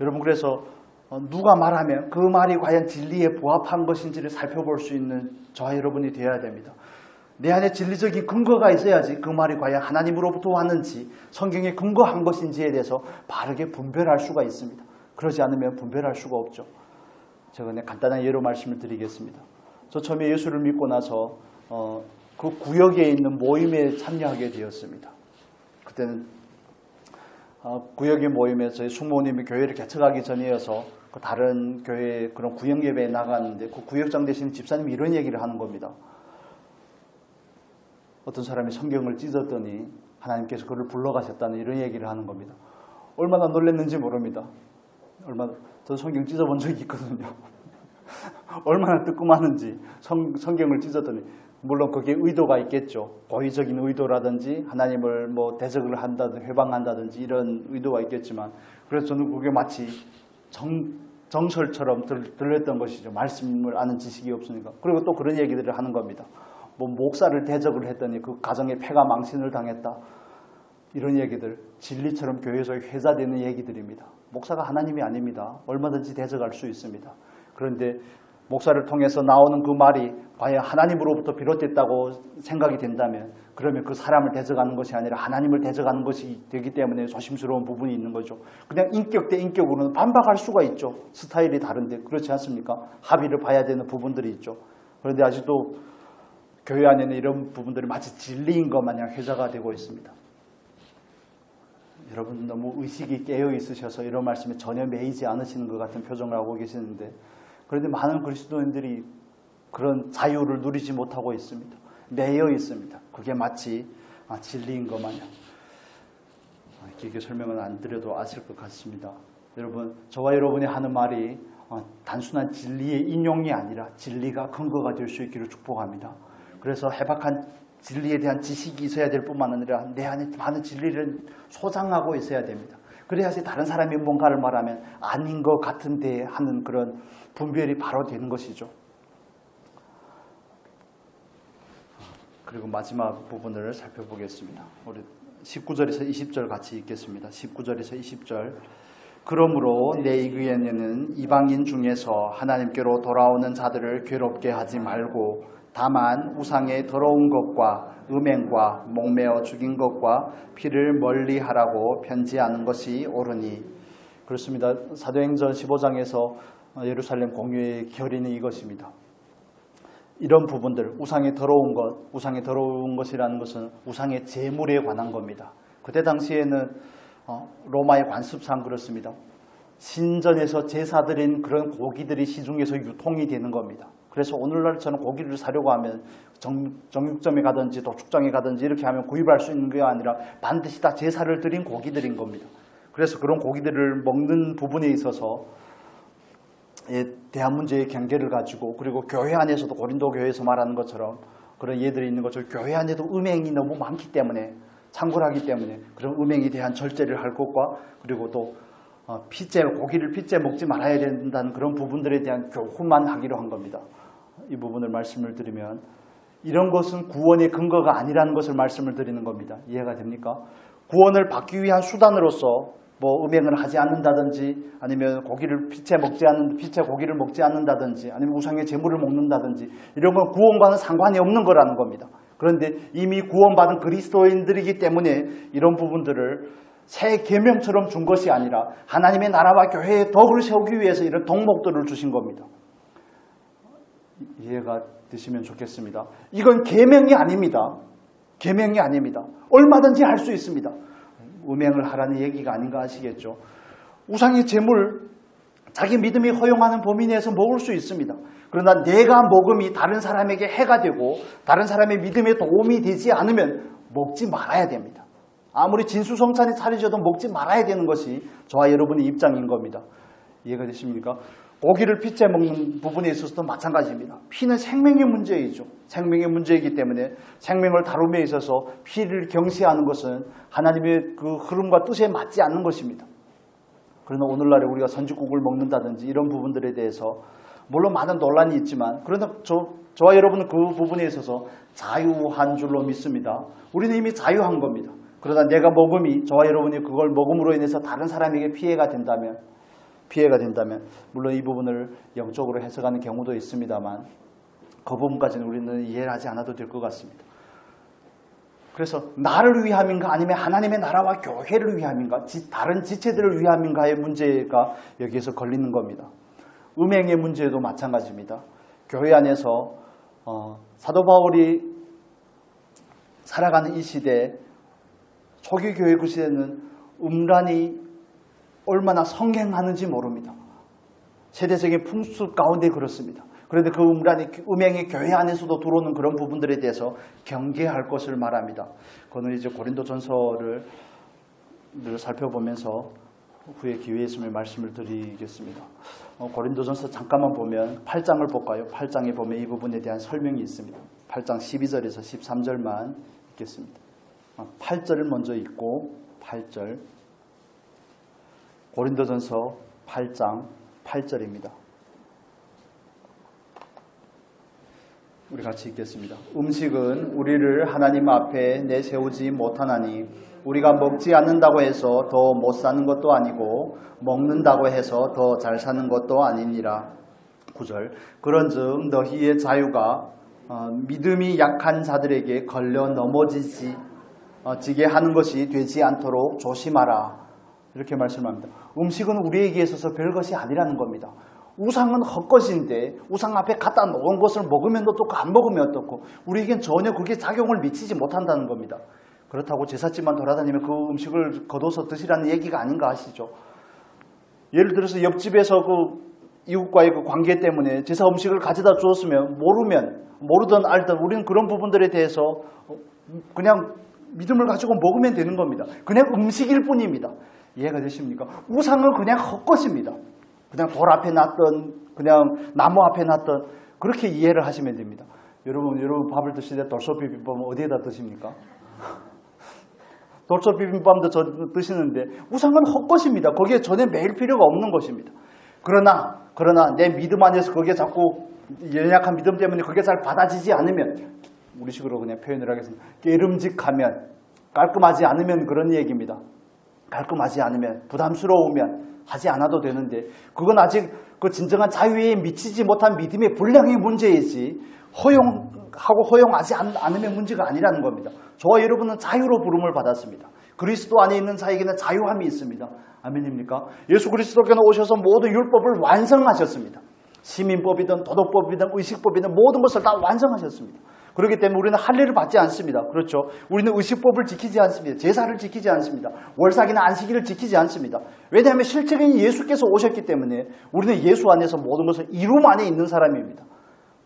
여러분, 그래서 누가 말하면 그 말이 과연 진리에 부합한 것인지를 살펴볼 수 있는 저와 여러분이 되어야 됩니다. 내 안에 진리적인 근거가 있어야지 그 말이 과연 하나님으로부터 왔는지 성경에 근거한 것인지에 대해서 바르게 분별할 수가 있습니다. 그러지 않으면 분별할 수가 없죠. 제가 그냥 간단한 예로 말씀을 드리겠습니다. 저 처음에 예수를 믿고 나서 그 구역에 있는 모임에 참여하게 되었습니다. 그때는 구역의 모임에 저희 숙모님이 교회를 개척하기 전이어서 그 다른 교회 그런 구역 예배에 나갔는데 그 구역장 되시는 집사님이 이런 얘기를 하는 겁니다. 어떤 사람이 성경을 찢었더니 하나님께서 그를 불러가셨다는 이런 얘기를 하는 겁니다. 얼마나 놀랐는지 모릅니다. 저도 성경 찢어본 적이 있거든요. 얼마나 뜨끔하는지 성경을 찢었더니, 물론 그게 의도가 있겠죠. 고의적인 의도라든지 하나님을 대적을 한다든지 회방한다든지 이런 의도가 있겠지만, 그래서 저는 그게 마치 정설처럼 들렸던 것이죠. 말씀을 아는 지식이 없으니까. 그리고 또 그런 얘기들을 하는 겁니다. 목사를 대적을 했더니 그 가정에 패가 망신을 당했다. 이런 얘기들, 진리처럼 교회에서 회자되는 얘기들입니다. 목사가 하나님이 아닙니다. 얼마든지 대적할 수 있습니다. 그런데 목사를 통해서 나오는 그 말이 과연 하나님으로부터 비롯됐다고 생각이 된다면, 그러면 그 사람을 대적하는 것이 아니라 하나님을 대적하는 것이 되기 때문에 조심스러운 부분이 있는 거죠. 그냥 인격 대 인격으로는 반박할 수가 있죠. 스타일이 다른데. 그렇지 않습니까? 합의를 봐야 되는 부분들이 있죠. 그런데 아직도 교회 안에는 이런 부분들이 마치 진리인 것 마냥 회자가 되고 있습니다. 여러분, 너무 의식이 깨어 있으셔서 이런 말씀에 전혀 매이지 않으시는 것 같은 표정을 하고 계시는데, 그런데 많은 그리스도인들이 그런 자유를 누리지 못하고 있습니다. 매여 있습니다. 그게 마치 진리인 것 마냥. 길게 설명은 안 드려도 아실 것 같습니다. 여러분, 저와 여러분이 하는 말이 단순한 진리의 인용이 아니라 진리가 근거가 될 수 있기를 축복합니다. 그래서 해박한 진리에 대한 지식이 있어야 될 뿐만 아니라 내 안에 많은 진리를 소장하고 있어야 됩니다. 그래야지 다른 사람이 뭔가를 말하면 아닌 것 같은데 하는 그런 분별이 바로 되는 것이죠. 그리고 마지막 부분을 살펴보겠습니다. 우리 19절에서 20절 같이 읽겠습니다. 19절에서 20절. 그러므로 내 이귀에는 이방인 중에서 하나님께로 돌아오는 자들을 괴롭게 하지 말고 다만 우상의 더러운 것과 음행과 목매어 죽인 것과 피를 멀리하라고 편지하는 것이 옳으니. 그렇습니다. 사도행전 15장에서 예루살렘 공유의 결의는 이것입니다. 이런 부분들, 우상의 더러운 것이라는 것은 우상의 제물에 관한 겁니다. 그때 당시에는 로마의 관습상 그렇습니다. 신전에서 제사드린 그런 고기들이 시중에서 유통이 되는 겁니다. 그래서 오늘날처럼 고기를 사려고 하면 정육점에 가든지 도축장에 가든지 이렇게 하면 구입할 수 있는 게 아니라 반드시 다 제사를 드린 고기들인 겁니다. 그래서 그런 고기들을 먹는 부분에 있어서 대한 문제의 경계를 가지고, 그리고 교회 안에서도 고린도 교회에서 말하는 것처럼 그런 예들이 있는 것처럼 교회 안에도 음행이 너무 많기 때문에, 창궐하기 때문에 그런 음행에 대한 절제를 할 것과, 그리고 또 고기를 핏째 먹지 말아야 된다는 그런 부분들에 대한 교훈만 하기로 한 겁니다. 이 부분을 말씀을 드리면, 이런 것은 구원의 근거가 아니라는 것을 말씀을 드리는 겁니다. 이해가 됩니까? 구원을 받기 위한 수단으로서 뭐 음행을 하지 않는다든지 아니면 피체 고기를 먹지 않는다든지 아니면 우상의 제물을 먹는다든지 이런 건 구원과는 상관이 없는 거라는 겁니다. 그런데 이미 구원받은 그리스도인들이기 때문에 이런 부분들을 새 계명처럼 준 것이 아니라 하나님의 나라와 교회의 덕을 세우기 위해서 이런 덕목들을 주신 겁니다. 이해가 되시면 좋겠습니다. 이건 계명이 아닙니다. 계명이 아닙니다. 얼마든지 할 수 있습니다. 음행을 하라는 얘기가 아닌가 아시겠죠? 우상의 제물, 자기 믿음이 허용하는 범위 내에서 먹을 수 있습니다. 그러나 내가 먹음이 다른 사람에게 해가 되고 다른 사람의 믿음에 도움이 되지 않으면 먹지 말아야 됩니다. 아무리 진수성찬이 차려져도 먹지 말아야 되는 것이 저와 여러분의 입장인 겁니다. 이해가 되십니까? 고기를 피째 먹는 부분에 있어서도 마찬가지입니다. 피는 생명의 문제이죠. 생명의 문제이기 때문에 생명을 다룸에 있어서 피를 경시하는 것은 하나님의 그 흐름과 뜻에 맞지 않는 것입니다. 그러나 오늘날에 우리가 선지국을 먹는다든지 이런 부분들에 대해서 물론 많은 논란이 있지만 그러나 저와 여러분은 그 부분에 있어서 자유한 줄로 믿습니다. 우리는 이미 자유한 겁니다. 그러나 내가 먹음이 저와 여러분이 그걸 먹음으로 인해서 다른 사람에게 피해가 된다면 물론 이 부분을 영적으로 해석하는 경우도 있습니다만 그 부분까지는 우리는 이해를 하지 않아도 될 것 같습니다. 그래서 나를 위함인가 아니면 하나님의 나라와 교회를 위함인가 다른 지체들을 위함인가의 문제가 여기에서 걸리는 겁니다. 음행의 문제도 마찬가지입니다. 교회 안에서 사도 바울이 살아가는 이 시대 초기 교회 그 시대는 음란이 얼마나 성행하는지 모릅니다. 세대적인 풍습 가운데 그렇습니다. 그런데 그 음행이 교회 안에서도 들어오는 그런 부분들에 대해서 경계할 것을 말합니다. 그거는 이제 고린도전서를 살펴보면서 후에 기회 있으면 말씀을 드리겠습니다. 고린도전서 잠깐만 보면 8장을 볼까요? 8장에 보면 이 부분에 대한 설명이 있습니다. 8장 12절에서 13절만 읽겠습니다. 8절을 먼저 읽고 8절 고린도전서 8장 8절입니다. 우리 같이 읽겠습니다. 음식은 우리를 하나님 앞에 내세우지 못하나니 우리가 먹지 않는다고 해서 더 못 사는 것도 아니고 먹는다고 해서 더 잘 사는 것도 아니니라. 9절 그런즉 너희의 자유가 믿음이 약한 자들에게 걸려 넘어지게 하는 것이 되지 않도록 조심하라. 이렇게 말씀합니다. 음식은 우리에게 있어서 별것이 아니라는 겁니다. 우상은 헛것인데 우상 앞에 갖다 놓은 것을 먹으면 어떻고 안 먹으면 어떻고 우리에겐 전혀 그게 작용을 미치지 못한다는 겁니다. 그렇다고 제삿집만 돌아다니면 그 음식을 거둬서 드시라는 얘기가 아닌가 아시죠? 예를 들어서 옆집에서 그 이웃과의 그 관계 때문에 제사 음식을 가져다 주었으면 모르든 알든 우리는 그런 부분들에 대해서 그냥 믿음을 가지고 먹으면 되는 겁니다. 그냥 음식일 뿐입니다. 이해가 되십니까? 우상은 그냥 헛것입니다. 그냥 돌 앞에 놨던 그냥 나무 앞에 놨던 그렇게 이해를 하시면 됩니다. 여러분 밥을 드실 때 돌솥 비빔밥은 어디에다 드십니까? 돌솥 비빔밥도 드시는데 우상은 헛것입니다. 거기에 전혀 매일 필요가 없는 것입니다. 그러나 내 믿음 안에서 그게 자꾸 연약한 믿음 때문에 그게 잘 받아지지 않으면 우리식으로 그냥 표현을 하겠습니다. 깨름직하면 깔끔하지 않으면 그런 얘기입니다. 깔끔하지 않으면 부담스러우면 하지 않아도 되는데 그건 아직 그 진정한 자유에 미치지 못한 믿음의 분량의 문제이지 허용하고 허용하지 않으면 문제가 아니라는 겁니다. 저와 여러분은 자유로 부름을 받았습니다. 그리스도 안에 있는 자에게는 자유함이 있습니다. 아멘입니까? 예수 그리스도께는 오셔서 모든 율법을 완성하셨습니다. 시민법이든 도덕법이든 의식법이든 모든 것을 다 완성하셨습니다. 그렇기 때문에 우리는 할례를 받지 않습니다. 그렇죠? 우리는 의식법을 지키지 않습니다. 제사를 지키지 않습니다. 월삭이나 안식일을 지키지 않습니다. 왜냐하면 실제적인 예수께서 오셨기 때문에 우리는 예수 안에서 모든 것을 이룸 안에 있는 사람입니다.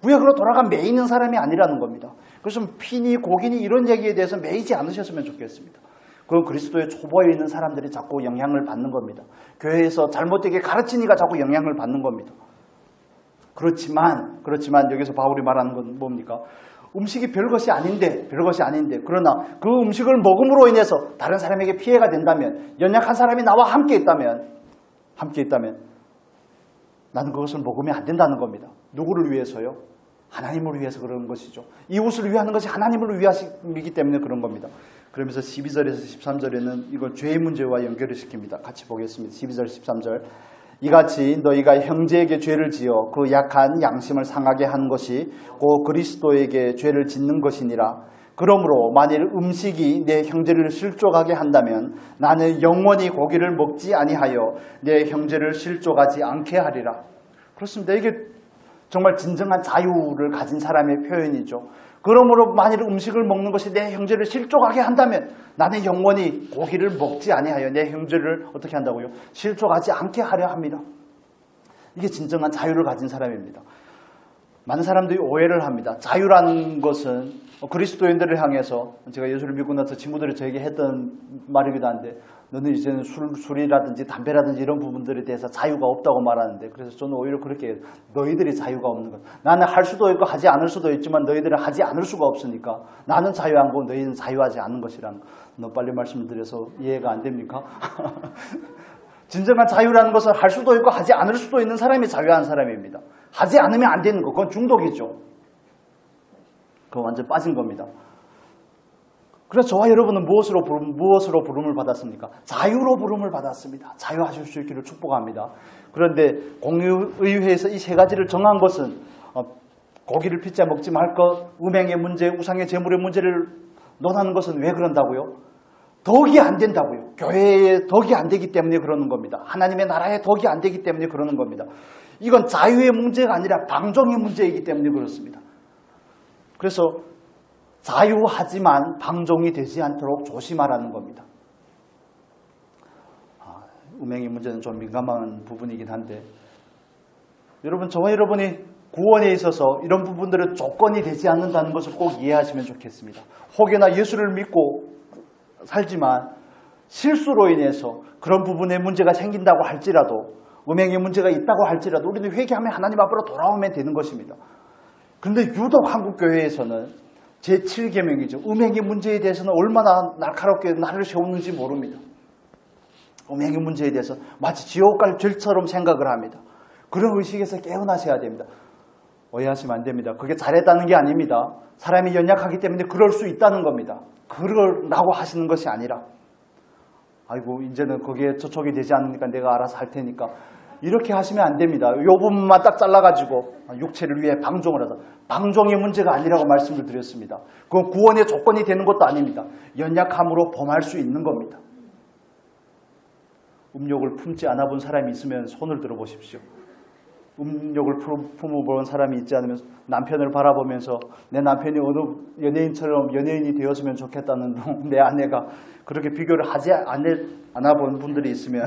구약으로 돌아간 매이는 사람이 아니라는 겁니다. 그래서 피니 고기니 이런 얘기에 대해서 매이지 않으셨으면 좋겠습니다. 그건 그리스도의 초보에 있는 사람들이 자꾸 영향을 받는 겁니다. 교회에서 잘못되게 가르치니까 자꾸 영향을 받는 겁니다. 그렇지만 여기서 바울이 말하는 건 뭡니까? 음식이 별것이 아닌데 그러나 그 음식을 먹음으로 인해서 다른 사람에게 피해가 된다면 연약한 사람이 나와 함께 있다면 나는 그것을 먹으면 안 된다는 겁니다. 누구를 위해서요? 하나님을 위해서 그런 것이죠. 이웃을 위하는 것이 하나님을 위하시기 때문에 그런 겁니다. 그러면서 12절에서 13절에는 이걸 죄의 문제와 연결을 시킵니다. 같이 보겠습니다. 12절 13절. 이같이 너희가 형제에게 죄를 지어 그 약한 양심을 상하게 한 것이 곧 그리스도에게 죄를 짓는 것이니라. 그러므로 만일 음식이 내 형제를 실족하게 한다면 나는 영원히 고기를 먹지 아니하여 내 형제를 실족하지 않게 하리라. 그렇습니다. 이게 정말 진정한 자유를 가진 사람의 표현이죠. 그러므로 만일 음식을 먹는 것이 내 형제를 실족하게 한다면 나는 영원히 고기를 먹지 아니하여 내 형제를 어떻게 한다고요? 실족하지 않게 하려 합니다. 이게 진정한 자유를 가진 사람입니다. 많은 사람들이 오해를 합니다. 자유라는 것은 그리스도인들을 향해서 제가 예수를 믿고 나서 친구들이 저에게 했던 말이기도 한데 너는 이제는 술이라든지 담배라든지 이런 부분들에 대해서 자유가 없다고 말하는데 그래서 저는 오히려 그렇게 해요. 너희들이 자유가 없는 것. 나는 할 수도 있고 하지 않을 수도 있지만 너희들은 하지 않을 수가 없으니까 나는 자유한 거 너희는 자유하지 않은 것이란 너 빨리 말씀을 드려서 이해가 안 됩니까? 진정한 자유라는 것은 할 수도 있고 하지 않을 수도 있는 사람이 자유한 사람입니다. 하지 않으면 안 되는 거 그건 중독이죠. 그건 완전 빠진 겁니다. 그래서 저와 여러분은 무엇으로 부름을 받았습니까? 자유로 부름을 받았습니다. 자유하실 수 있기를 축복합니다. 그런데 공의회에서 이 세 가지를 정한 것은 고기를 피자 먹지 말 것, 음행의 문제, 우상의 제물의 문제를 논하는 것은 왜 그런다고요? 덕이 안 된다고요. 교회에 덕이 안 되기 때문에 그러는 겁니다. 하나님의 나라에 덕이 안 되기 때문에 그러는 겁니다. 이건 자유의 문제가 아니라 방종의 문제이기 때문에 그렇습니다. 그래서 자유하지만 방종이 되지 않도록 조심하라는 겁니다. 음행의 문제는 좀 민감한 부분이긴 한데 여러분 저와 여러분이 구원에 있어서 이런 부분들은 조건이 되지 않는다는 것을 꼭 이해하시면 좋겠습니다. 혹여나 예수를 믿고 살지만 실수로 인해서 그런 부분에 문제가 생긴다고 할지라도 음행의 문제가 있다고 할지라도 우리는 회개하면 하나님 앞으로 돌아오면 되는 것입니다. 그런데 유독 한국교회에서는 제7계명이죠. 음행의 문제에 대해서는 얼마나 날카롭게 나를 세우는지 모릅니다. 음행의 문제에 대해서 마치 지옥 갈 죄처럼 생각을 합니다. 그런 의식에서 깨어나셔야 됩니다. 오해하시면 안 됩니다. 그게 잘했다는 게 아닙니다. 사람이 연약하기 때문에 그럴 수 있다는 겁니다. 그러라고 하시는 것이 아니라 아이고 이제는 거기에 저촉이 되지 않으니까 내가 알아서 할 테니까 이렇게 하시면 안 됩니다. 이 부분만 딱 잘라가지고 육체를 위해 방종을 하다. 방종의 문제가 아니라고 말씀을 드렸습니다. 그건 구원의 조건이 되는 것도 아닙니다. 연약함으로 범할 수 있는 겁니다. 음욕을 품지 않아 본 사람이 있으면 손을 들어보십시오. 음욕을 품어본 사람이 있지 않으면 남편을 바라보면서 내 남편이 어느 연예인처럼 연예인이 되었으면 좋겠다는 내 아내가 그렇게 비교를 하지 않아 본 분들이 있으면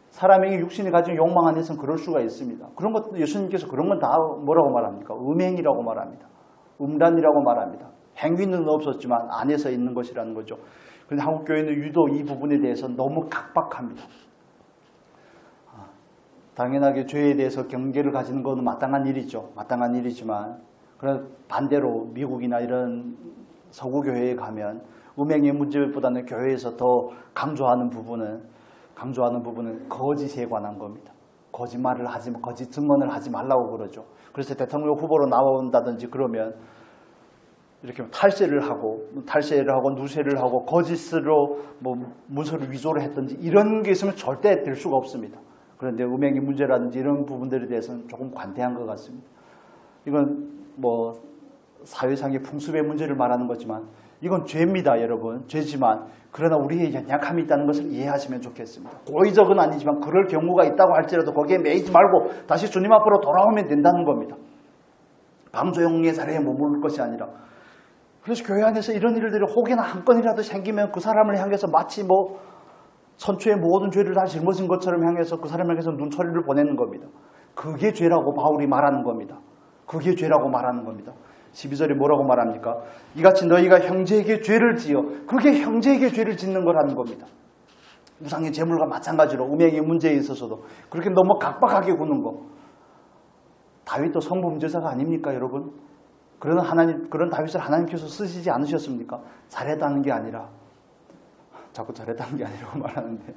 사람에게 육신이 가진 욕망 안에서는 그럴 수가 있습니다. 그런 것 예수님께서 그런 건 다 뭐라고 말합니까? 음행이라고 말합니다. 음란이라고 말합니다. 행위는 없었지만 안에서 있는 것이라는 거죠. 그런데 한국교회는 유독 이 부분에 대해서 너무 각박합니다. 당연하게 죄에 대해서 경계를 가지는 것은 마땅한 일이죠. 마땅한 일이지만 그런 반대로 미국이나 이런 서구 교회에 가면 음행의 문제보다는 교회에서 더 강조하는 부분은 거짓에 관한 겁니다. 거짓말을 거짓 증언을 하지 말라고 그러죠. 그래서 대통령 후보로 나온다든지 그러면 이렇게 탈세를 하고 누세를 하고 거짓으로 문서를 위조를 했든지 이런 게 있으면 절대 될 수가 없습니다. 그런데 음행의 문제라든지 이런 부분들에 대해서는 조금 관대한 것 같습니다. 이건 사회상의 풍습의 문제를 말하는 거지만 이건 죄입니다, 여러분. 죄지만 그러나 우리의 연약함이 있다는 것을 이해하시면 좋겠습니다. 고의적은 아니지만 그럴 경우가 있다고 할지라도 거기에 매이지 말고 다시 주님 앞으로 돌아오면 된다는 겁니다. 방조용의 자리에 머무를 것이 아니라. 그래서 교회 안에서 이런 일들이 혹여나 한 건이라도 생기면 그 사람을 향해서 마치 선초의 모든 죄를 다 짊어진 것처럼 향해서 그 사람을 향해서 눈초리를 보내는 겁니다. 그게 죄라고 바울이 말하는 겁니다. 그게 죄라고 말하는 겁니다. 12절에 뭐라고 말합니까? 이같이 너희가 형제에게 죄를 지어 그게 형제에게 죄를 짓는 거라는 겁니다. 우상의 제물과 마찬가지로 음행의 문제에 있어서도 그렇게 너무 각박하게 구는 거. 다윗도 성범죄자가 아닙니까, 여러분? 그런 다윗을 하나님께서 쓰시지 않으셨습니까? 잘했다는 게 아니라 자꾸 잘했다는 게 아니라고 말하는데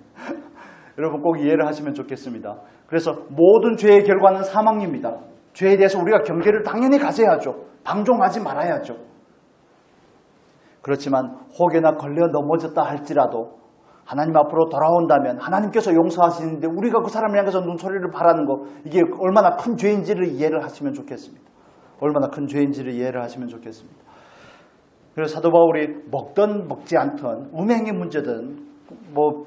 여러분 꼭 이해를 하시면 좋겠습니다. 그래서 모든 죄의 결과는 사망입니다. 죄에 대해서 우리가 경계를 당연히 가져야죠. 방종하지 말아야죠. 그렇지만 혹여나 걸려 넘어졌다 할지라도 하나님 앞으로 돌아온다면 하나님께서 용서하시는데 우리가 그 사람을 향해서 눈소리를 바라는 거, 이게 얼마나 큰 죄인지를 이해를 하시면 좋겠습니다. 얼마나 큰 죄인지를 이해를 하시면 좋겠습니다. 그래서 사도 바울이 먹든 먹지 않든 음행의 문제든 뭐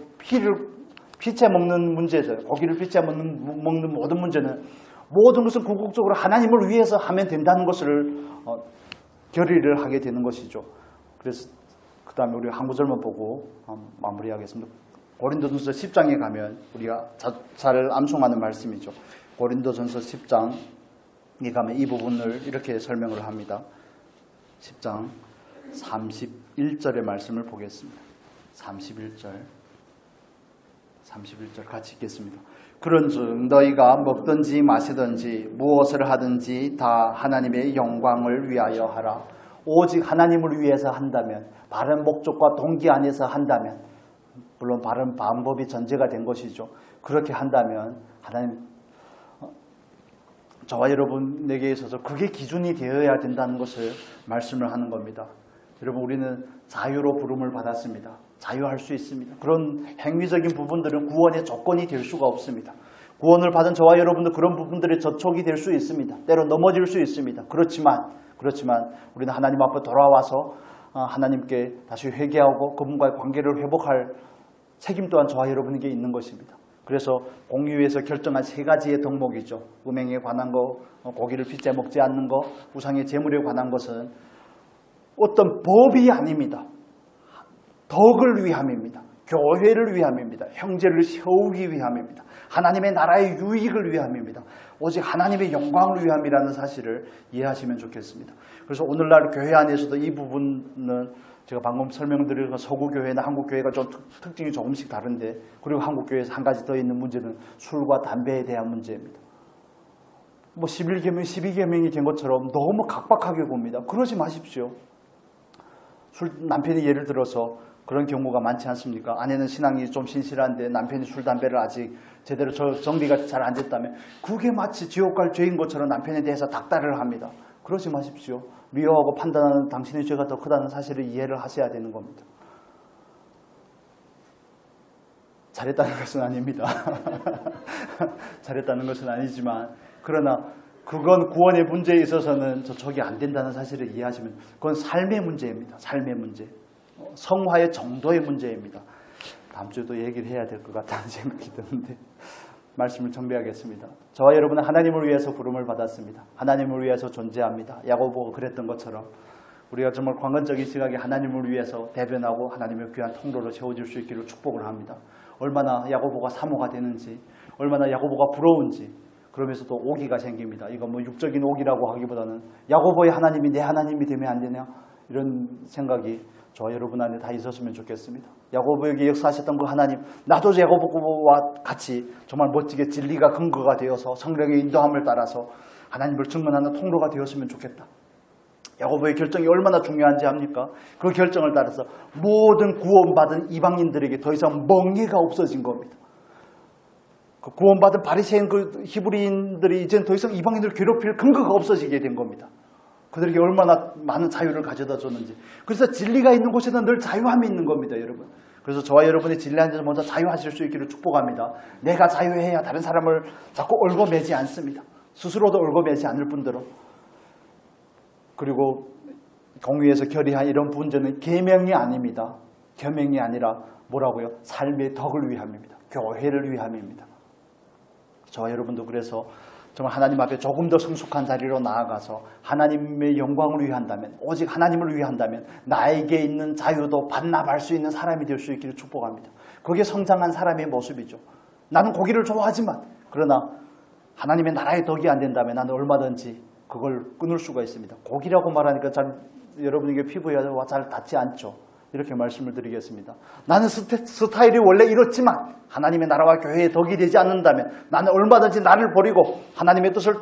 피채 먹는 문제든 고기를 피채 먹는 모든 문제는 모든 것은 궁극적으로 하나님을 위해서 하면 된다는 것을 결의를 하게 되는 것이죠. 그래서 그 다음에 우리가 한 구절만 보고 마무리하겠습니다. 고린도전서 10장에 가면 우리가 잘 암송하는 말씀이죠. 고린도전서 10장에 가면 이 부분을 이렇게 설명을 합니다. 10장 31절의 말씀을 보겠습니다. 31절 같이 읽겠습니다. 그런즉 너희가 먹든지 마시든지 무엇을 하든지 다 하나님의 영광을 위하여 하라. 오직 하나님을 위해서 한다면, 바른 목적과 동기 안에서 한다면, 물론 바른 방법이 전제가 된 것이죠. 그렇게 한다면 하나님, 저와 여러분에게 있어서 그게 기준이 되어야 된다는 것을 말씀을 하는 겁니다. 여러분, 우리는 자유로 부름을 받았습니다. 자유할 수 있습니다. 그런 행위적인 부분들은 구원의 조건이 될 수가 없습니다. 구원을 받은 저와 여러분도 그런 부분들의 저촉이 될 수 있습니다. 때로 넘어질 수 있습니다. 그렇지만 우리는 하나님 앞에 돌아와서 하나님께 다시 회개하고 그분과의 관계를 회복할 책임 또한 저와 여러분에게 있는 것입니다. 그래서 공의회에서 결정한 3가지의 덕목이죠. 음행에 관한 거, 고기를 피째 먹지 않는 거, 우상의 제물에 관한 것은 어떤 법이 아닙니다. 덕을 위함입니다. 교회를 위함입니다. 형제를 세우기 위함입니다. 하나님의 나라의 유익을 위함입니다. 오직 하나님의 영광을 위함이라는 사실을 이해하시면 좋겠습니다. 그래서 오늘날 교회 안에서도 이 부분은 제가 방금 설명드린 서구교회나 한국교회가 좀 특징이 조금씩 다른데, 그리고 한국교회에서 한 가지 더 있는 문제는 술과 담배에 대한 문제입니다. 뭐 11계명, 12계명이 된 것처럼 너무 각박하게 봅니다. 그러지 마십시오. 남편이 예를 들어서 그런 경우가 많지 않습니까? 아내는 신앙이 좀 신실한데 남편이 술, 담배를 아직 제대로 정리가 잘 안 됐다면 그게 마치 지옥 갈 죄인 것처럼 남편에 대해서 닥달을 합니다. 그러지 마십시오. 미워하고 판단하는 당신의 죄가 더 크다는 사실을 이해를 하셔야 되는 겁니다. 잘했다는 것은 아닙니다. 잘했다는 것은 아니지만, 그러나 그건 구원의 문제에 있어서는 저촉이 안 된다는 사실을 이해하시면, 그건 삶의 문제입니다. 삶의 문제. 성화의 정도의 문제입니다. 다음 주에도 얘기를 해야 될 것 같다는 생각이 드는데 말씀을 정리하겠습니다. 저와 여러분은 하나님을 위해서 부름을 받았습니다. 하나님을 위해서 존재합니다. 야고보가 그랬던 것처럼 우리가 정말 관건적인 시각에 하나님을 위해서 대변하고 하나님의 귀한 통로로 세워질 수 있기를 축복을 합니다. 얼마나 야고보가 사모가 되는지, 얼마나 야고보가 부러운지, 그러면서도 오기가 생깁니다. 이거 뭐 육적인 오기라고 하기보다는 야고보의 하나님이 내 하나님이 되면 안 되냐, 이런 생각이 저와 여러분 안에 다 있었으면 좋겠습니다. 야고보에게 역사하셨던 그 하나님, 나도 야고보와 같이 정말 멋지게 진리가 근거가 되어서 성령의 인도함을 따라서 하나님을 증언하는 통로가 되었으면 좋겠다. 야고보의 결정이 얼마나 중요한지 압니까? 그 결정을 따라서 모든 구원받은 이방인들에게 더 이상 멍해가 없어진 겁니다. 그 구원받은 바리새인 그 히브리인들이 이제는 더 이상 이방인들을 괴롭힐 근거가 없어지게 된 겁니다. 그들에게 얼마나 많은 자유를 가져다 줬는지. 그래서 진리가 있는 곳에는 늘 자유함이 있는 겁니다, 여러분. 그래서 저와 여러분이 진리 안에서 먼저 자유하실 수 있기를 축복합니다. 내가 자유해야 다른 사람을 자꾸 얽어매지 않습니다. 스스로도 얽어매지 않을 뿐더러. 그리고 공의에서 결의한 이런 문제는 계명이 아닙니다. 계명이 아니라 뭐라고요? 삶의 덕을 위함입니다. 교회를 위함입니다. 저와 여러분도 그래서 정말 하나님 앞에 조금 더 성숙한 자리로 나아가서 하나님의 영광을 위한다면, 오직 하나님을 위한다면 나에게 있는 자유도 반납할 수 있는 사람이 될 수 있기를 축복합니다. 그게 성장한 사람의 모습이죠. 나는 고기를 좋아하지만, 그러나 하나님의 나라의 덕이 안 된다면 나는 얼마든지 그걸 끊을 수가 있습니다. 고기라고 말하니까 잘 여러분에게 피부에 잘 닿지 않죠. 이렇게 말씀을 드리겠습니다. 나는 스타일이 원래 이렇지만 하나님의 나라와 교회의 덕이 되지 않는다면 나는 얼마든지 나를 버리고 하나님의 뜻을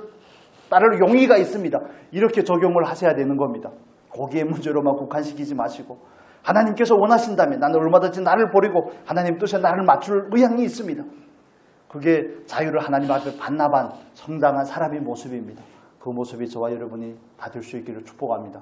따를 용의가 있습니다. 이렇게 적용을 하셔야 되는 겁니다. 고기의 문제로만 국한시키지 마시고, 하나님께서 원하신다면 나는 얼마든지 나를 버리고 하나님 뜻에 나를 맞출 의향이 있습니다. 그게 자유를 하나님 앞에 반납한 성장한 사람의 모습입니다. 그 모습이 저와 여러분이 받을 수 있기를 축복합니다.